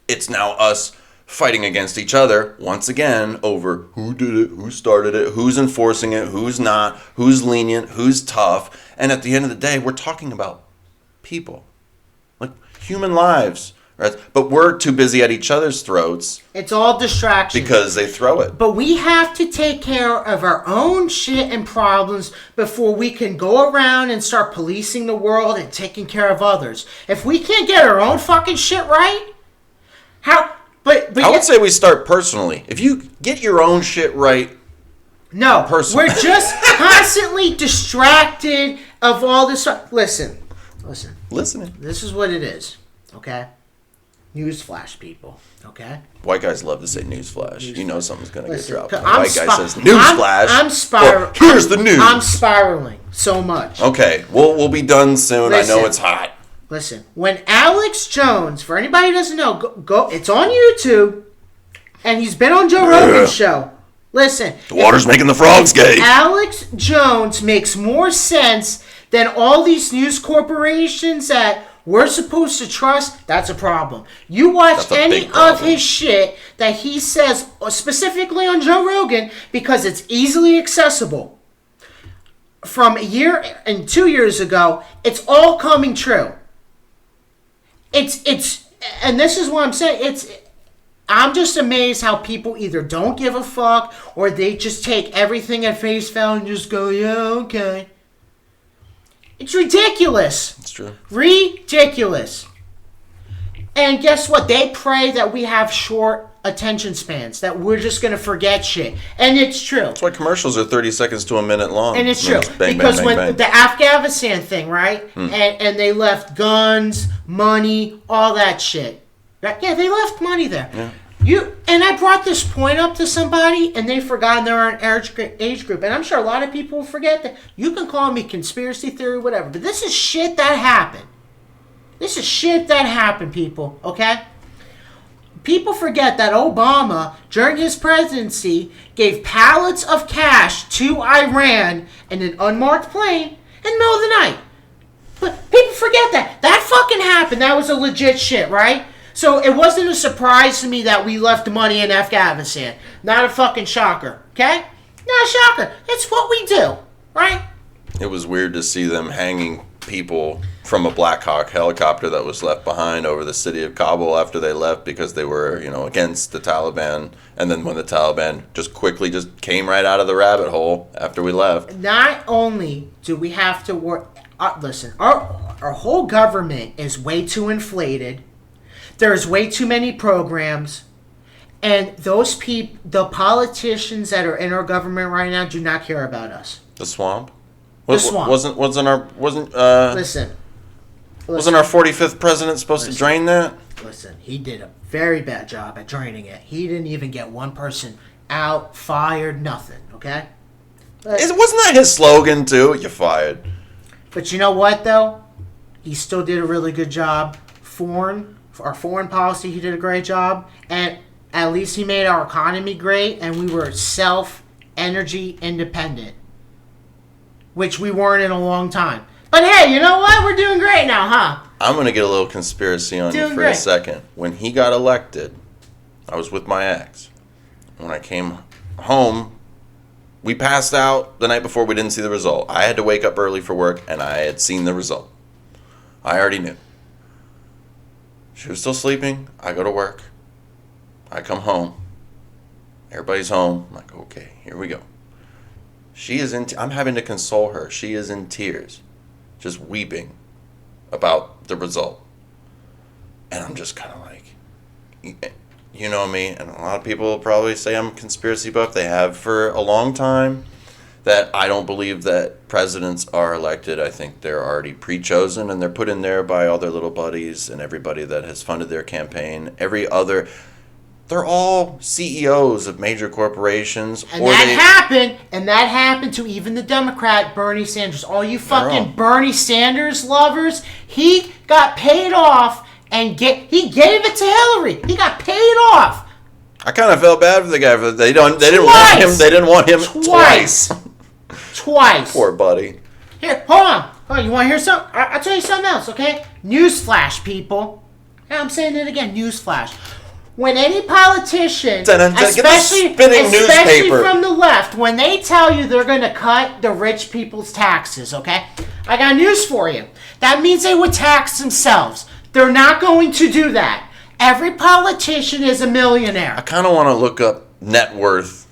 it's now us fighting against each other once again over who did it, who started it, who's enforcing it, who's not, who's lenient, who's tough. And at the end of the day, we're talking about people, like human lives, right? But we're too busy at each other's throats. It's all distraction because they throw it. But we have to take care of our own shit and problems before we can go around and start policing the world and taking care of others. If we can't get our own fucking shit right, how? But I would say we start personally. If you get your own shit right, no, personally. We're just constantly distracted of all this. Listen. Listening. This is what it is, okay? Newsflash, people, okay? White guys love to say newsflash. You know something's going to get dropped. White guy says newsflash. I'm spiraling. Here's the news. I'm spiraling so much. Okay, we'll be done soon. Listen. I know it's hot. Listen, when Alex Jones, for anybody who doesn't know, go it's on YouTube, and he's been on Joe Rogan's show. Listen. The water's making the frogs gay. Alex Jones makes more sense than all these news corporations that we're supposed to trust. That's a problem. You watch any of his shit that he says, specifically on Joe Rogan, because it's easily accessible. From a year and 2 years ago, it's all coming true. It's and this is what I'm saying. I'm just amazed how people either don't give a fuck or they just take everything at face value and just go, yeah, okay. It's ridiculous. It's true. Ridiculous. And guess what? They pray that we have short attention spans, that we're just going to forget shit. And it's true. That's why commercials are 30 seconds to a minute long. And it's true. Because when the Afghanistan thing, right? And they left guns, money, all that shit. Right? Yeah, they left money there. Yeah. And I brought this point up to somebody, and they forgot they're an age group. And I'm sure a lot of people will forget that. You can call me conspiracy theory, whatever. But this is shit that happened. This is shit that happened, people. Okay? People forget that Obama, during his presidency, gave pallets of cash to Iran in an unmarked plane in the middle of the night. But people forget that. That fucking happened. That was a legit shit, right? So it wasn't a surprise to me that we left money in Afghanistan. Not a fucking shocker, okay? Not a shocker. It's what we do, right? It was weird to see them hanging people from a Black Hawk helicopter that was left behind over the city of Kabul after they left because they were, against the Taliban. And then when the Taliban just quickly came right out of the rabbit hole after we left. Not only do we have to work... listen, our whole government is way too inflated. There's way too many programs, and those the politicians that are in our government right now do not care about us. The swamp. The swamp. Wasn't Listen. Wasn't our 45th president supposed to drain that? Listen, he did a very bad job at draining it. He didn't even get one person out, fired, nothing. Okay. Wasn't that his slogan too? You're fired. But you know what though? He still did a really good job. Our foreign policy, he did a great job, and at least he made our economy great, and we were energy independent, which we weren't in a long time. But hey, you know what? We're doing great now, huh? I'm going to get a little conspiracy on you for a second. When he got elected, I was with my ex. When I came home, we passed out the night before. We didn't see the result. I had to wake up early for work, and I had seen the result. I already knew. She was still sleeping. I go to work. I come home. Everybody's home. I'm like, okay, here we go. She is I'm having to console her. She is in tears, just weeping about the result. And I'm just kind of like, you know me, and a lot of people will probably say I'm a conspiracy buff. They have for a long time. That I don't believe that presidents are elected. I think they're already pre-chosen, and they're put in there by all their little buddies and everybody that has funded their campaign. They're all CEOs of major corporations. And that happened to even the Democrat Bernie Sanders. All you fucking Bernie Sanders lovers, he got paid off and he gave it to Hillary. He got paid off. I kind of felt bad for the guy. They didn't want him twice. Twice. Poor buddy. Here, hold on. You want to hear something? I'll tell you something else, okay? Newsflash, people. Yeah, I'm saying it again. Newsflash. When any politician, especially from the left, when they tell you they're going to cut the rich people's taxes, okay? I got news for you. That means they would tax themselves. They're not going to do that. Every politician is a millionaire. I kind of want to look up net worth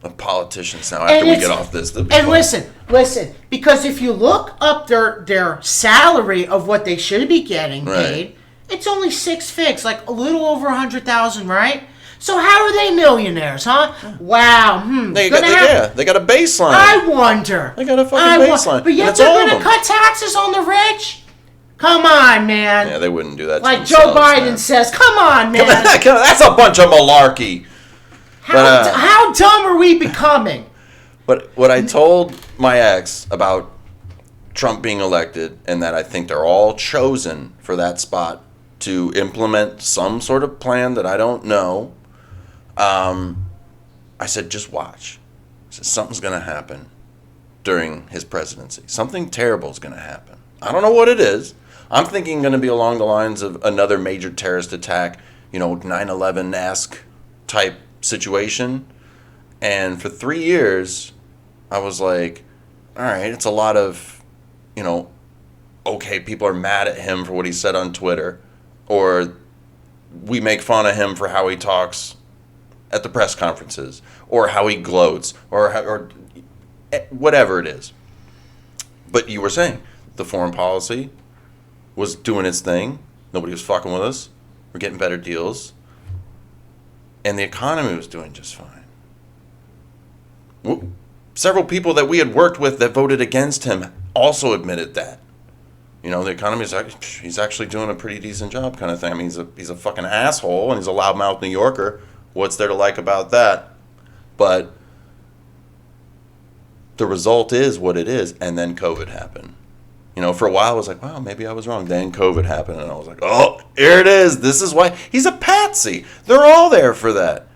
of politicians now after we get off this. And listen, because if you look up their salary of what they should be getting paid, it's only 6 figs, like a little over 100,000, right? So how are they millionaires, huh? Wow. They got a baseline. I wonder. They got a fucking baseline. But yet they're going to cut taxes on the rich? Come on, man. Yeah, they wouldn't do that to like themselves, Joe Biden says, come on, man. That's a bunch of malarkey. How dumb are we becoming? But what I told my ex about Trump being elected, and that I think they're all chosen for that spot to implement some sort of plan that I don't know, I said, just watch. I said, something's going to happen during his presidency. Something terrible is going to happen. I don't know what it is. I'm thinking going to be along the lines of another major terrorist attack, 9/11-esque type situation. And for 3 years, I was like, all right, it's a lot of, okay, people are mad at him for what he said on Twitter, or we make fun of him for how he talks at the press conferences, or how he gloats, or whatever it is. But you were saying the foreign policy was doing its thing. Nobody was fucking with us. We're getting better deals. And the economy was doing just fine. Several people that we had worked with that voted against him also admitted that. The economy he's actually doing a pretty decent job kind of thing. I mean, he's a fucking asshole, and he's a loudmouth New Yorker. What's there to like about that? But the result is what it is, and then COVID happened. For a while I was like, wow, maybe I was wrong. Then COVID happened, and I was like, oh, here it is. This is why. He's a patsy. They're all there for that.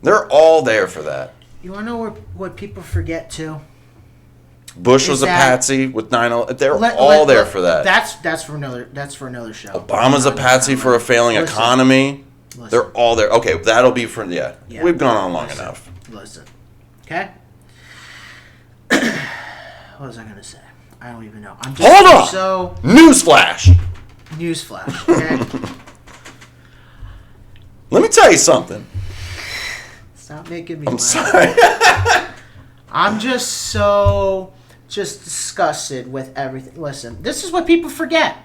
They're all there for that. You want to know what people forget, too? Bush was a patsy with 9/11. They're all there for that. That's for another show. Obama's a patsy for a failing economy. They're all there. Okay, that'll be for, yeah. We've gone on long enough. Listen. Okay? What was I going to say? I don't even know. I'm just Hold on! So... Newsflash, okay? Let me tell you something. Stop making me I'm laugh. sorry. I'm just disgusted with everything. Listen, this is what people forget.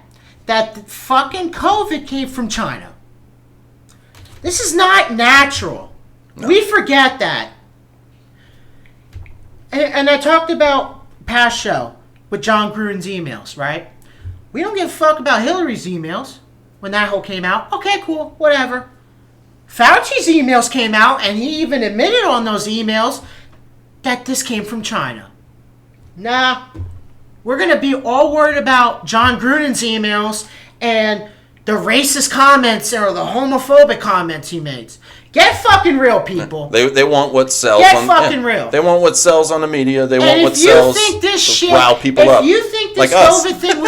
that the fucking COVID came from China. This is not natural. No. We forget that. And I talked about past show with John Gruden's emails, right? We don't give a fuck about Hillary's emails when that whole came out. Okay, cool, whatever. Fauci's emails came out, and he even admitted on those emails that this came from China. Nah, we're going to be all worried about John Gruden's emails and the racist comments or the homophobic comments he makes. Get fucking real, people. They want what sells. Get fucking real. They want what sells on the media. They want what sells. If you think this shit, rile people up. If you think this COVID thing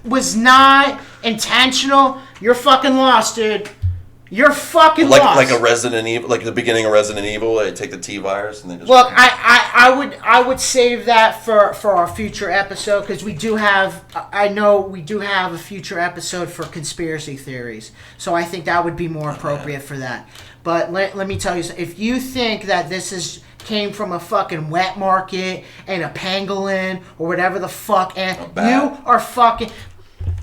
was not intentional, you're fucking lost, dude. You're fucking lost. Like a Resident Evil, like the beginning of Resident Evil, they take the T virus and they just. Look, I would save that for our future episode because we do have a future episode for conspiracy theories, so I think that would be more appropriate for that. But let me tell you, if you think that this came from a fucking wet market and a pangolin or whatever the fuck, and you are fucking.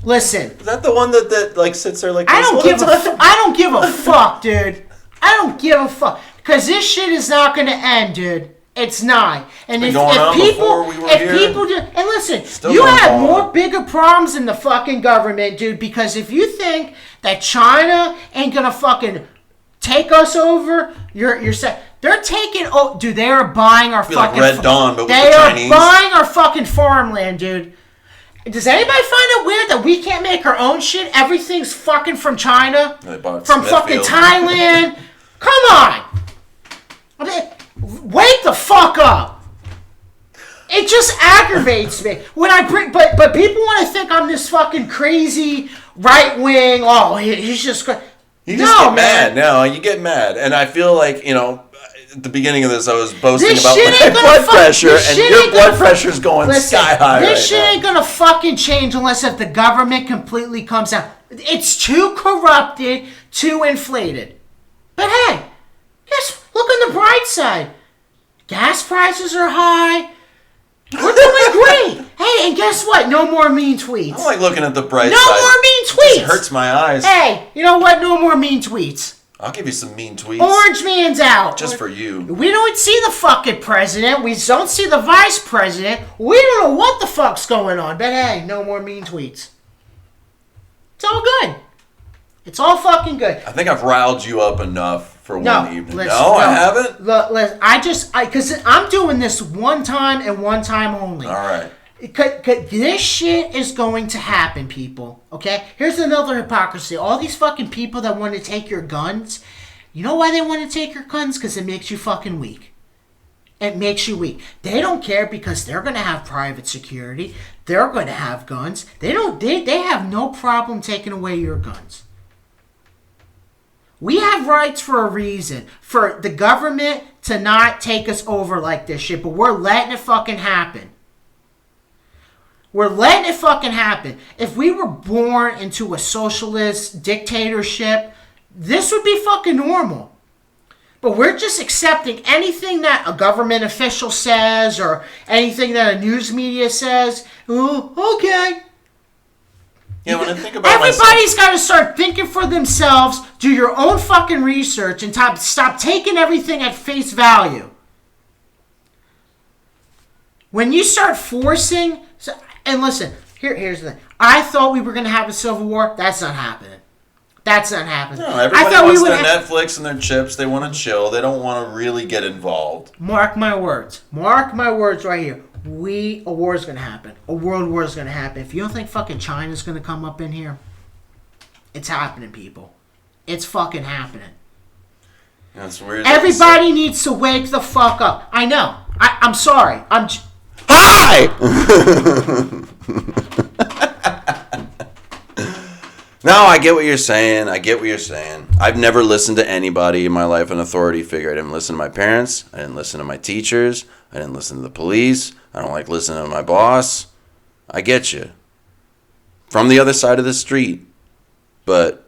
Listen. Is that the one that like sits there like this? I don't give a fuck, dude. I don't give a fuck. Because this shit is not going to end, dude. It's not. And if people do, and listen, you have more bigger problems than the fucking government, dude, because if you think that China ain't going to fucking take us over, you're set. They're taking, dude, they are buying our fucking, like Red Dawn, but with they the are Chinese. Buying our fucking farmland, dude. Does anybody find it weird that we can't make our own shit? Everything's fucking from China? From fucking Thailand? Come on! Wake the fuck up! It just aggravates me. When I bring, but people want to think I'm this fucking crazy right wing. Oh, he's just. You just get mad. No, you get mad, and I feel like at the beginning of this, I was boasting about my blood pressure, and your blood pressure's going sky high. This shit ain't gonna fucking change unless if the government completely comes out. It's too corrupted, too inflated. But hey, look on the bright side. Gas prices are high. We're doing great. Hey, and guess what? No more mean tweets. I don't like looking at the bright side. No more mean tweets. It hurts my eyes. Hey, you know what? No more mean tweets. I'll give you some mean tweets. Orange man's out. Just for you. We don't see the fucking president. We don't see the vice president. We don't know what the fuck's going on. But hey, no more mean tweets. It's all good. It's all fucking good. I think I've riled you up enough for one evening. No, I haven't? Because I'm doing this one time and one time only. All right. This shit is going to happen, people. Okay? Here's another hypocrisy. All these fucking people that want to take your guns, you know why they want to take your guns? Because it makes you fucking weak. It makes you weak. They don't care because they're going to have private security. They're going to have guns. They have no problem taking away your guns. We have rights for a reason. For the government to not take us over like this shit. But we're letting it fucking happen. We're letting it fucking happen. If we were born into a socialist dictatorship, this would be fucking normal. But we're just accepting anything that a government official says or anything that a news media says. Oh, okay. Yeah, when I think about everybody's got to start thinking for themselves, do your own fucking research, and stop taking everything at face value. When you start forcing... And listen, here's the thing. I thought we were going to have a civil war. That's not happening. That's not happening. No, everybody wants their Netflix and their chips. They want to chill. They don't want to really get involved. Mark my words. Mark my words right here. A war is going to happen. A world war is going to happen. If you don't think fucking China's going to come up in here, it's happening, people. It's fucking happening. That's weird. Everybody needs to wake the fuck up. I know. I'm sorry. Hi! No, I get what you're saying. I've never listened to anybody in my life, an authority figure. I didn't listen to my parents. I didn't listen to my teachers. I didn't listen to the police. I don't like listening to my boss. I get you. From the other side of the street. But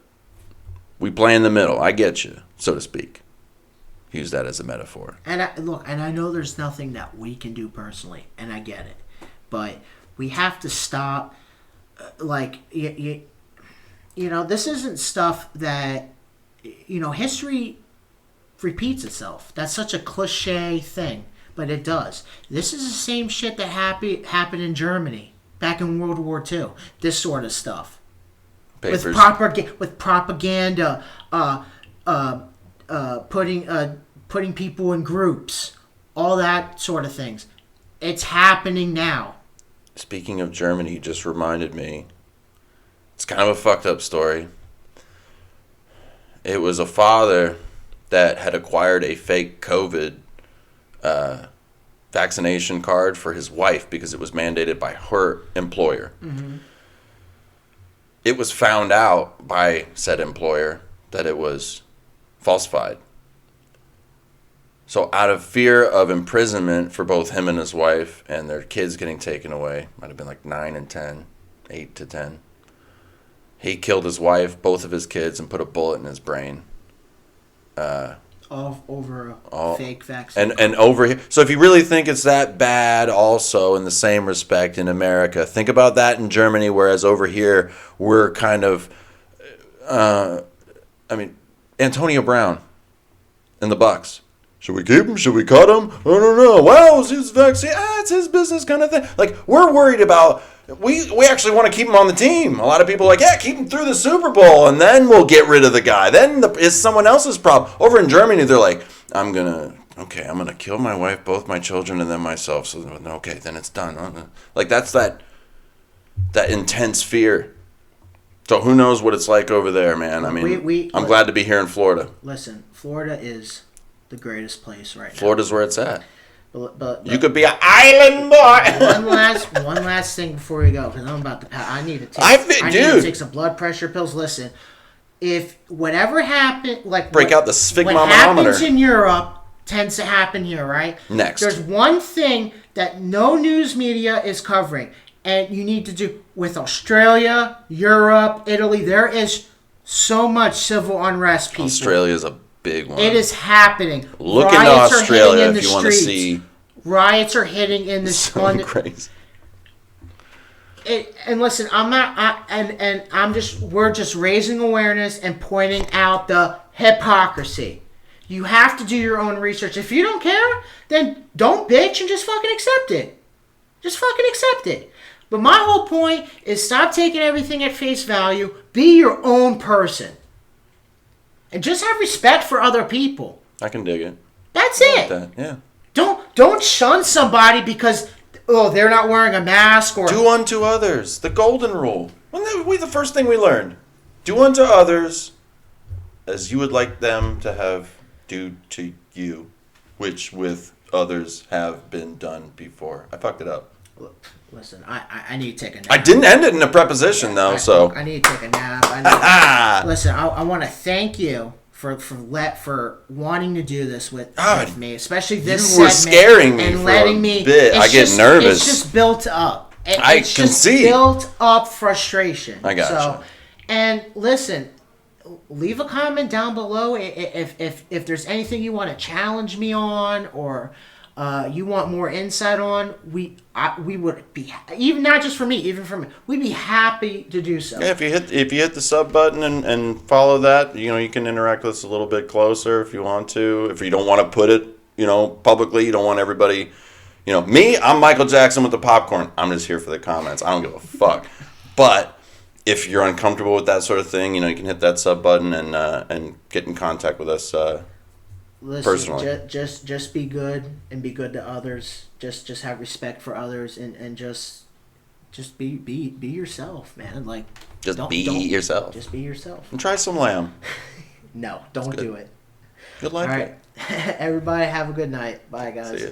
we play in the middle. I get you, so to speak. Use that as a metaphor. And I know there's nothing that we can do personally, and I get it. But we have to stop like this isn't stuff that history repeats itself. That's such a cliche thing, but it does. This is the same shit that happened in Germany back in World War II. This sort of stuff. Papers. With propaganda, putting people in groups, all that sort of things. It's happening now. Speaking of Germany, you just reminded me. It's kind of a fucked up story. It was a father that had acquired a fake COVID vaccination card for his wife because it was mandated by her employer. Mm-hmm. It was found out by said employer that it was falsified. So out of fear of imprisonment for both him and his wife and their kids getting taken away, might have been like 9 and 10, 8 to 10, he killed his wife, both of his kids, and put a bullet in his brain. All over a fake vaccine. And over here. So if you really think it's that bad also in the same respect in America, think about that in Germany, whereas over here we're kind of, Antonio Brown in the Bucks. Should we keep him? Should we cut him? I don't know. Well, it's his vaccine. It's his business kind of thing. Like, we're worried about, we actually want to keep him on the team. A lot of people are like, yeah, keep him through the Super Bowl, and then we'll get rid of the guy. Then it's someone else's problem. Over in Germany, they're like, I'm going to kill my wife, both my children, and then myself. So, okay, then it's done. Like, that's that intense fear. So who knows what it's like over there, man. I mean, I'm glad to be here in Florida. Listen, Florida is the greatest place right now. Florida's where it's at. But you could be an island boy. one last thing before we go, because I'm about to pass. I need to take some blood pressure pills. Listen, if whatever happened, break out the sphygmomanometer. What happens in Europe tends to happen here, right? Next, there's one thing that no news media is covering, and you need to do with Australia, Europe, Italy. There is so much civil unrest. People. Australia's a big one. It is happening. Look into Australia if you want to see. Riots are hitting in the so crazy. And listen, we're just raising awareness and pointing out the hypocrisy. You have to do your own research. If you don't care, then don't bitch and just fucking accept it. Just fucking accept it. But my whole point is stop taking everything at face value. Be your own person. And just have respect for other people. I can dig it. That's it. That. Yeah. Don't shun somebody because they're not wearing a mask or do unto others. The golden rule. Wasn't that the first thing we learned? Do unto others as you would like them to have do to you, which with others have been done before. I fucked it up. Listen, I need to take a nap. I didn't end it in a preposition, though, so. I need to take a nap. Listen, I want to thank you for wanting to do this with me, especially this segment. You were scaring me and letting me. I get nervous. It's just built up. It's just built up frustration. I got you. And listen, leave a comment down below if there's anything you want to challenge me on or you want more insight on. We would be, even not just for me, even for me, we'd be happy to do so. Yeah, if you hit the sub button and follow that, you can interact with us a little bit closer if you want to. If you don't want to put it, publicly, you don't want everybody, me, I'm Michael Jackson with the popcorn. I'm just here for the comments. I don't give a fuck. But if you're uncomfortable with that sort of thing, you can hit that sub button and get in contact with us. Listen, personally, just be good and be good to others. Just have respect for others and just be yourself, man. Like don't be yourself. Just be yourself. And try some lamb. No, don't do it. Good life. All right, everybody, have a good night. Bye, guys. See ya.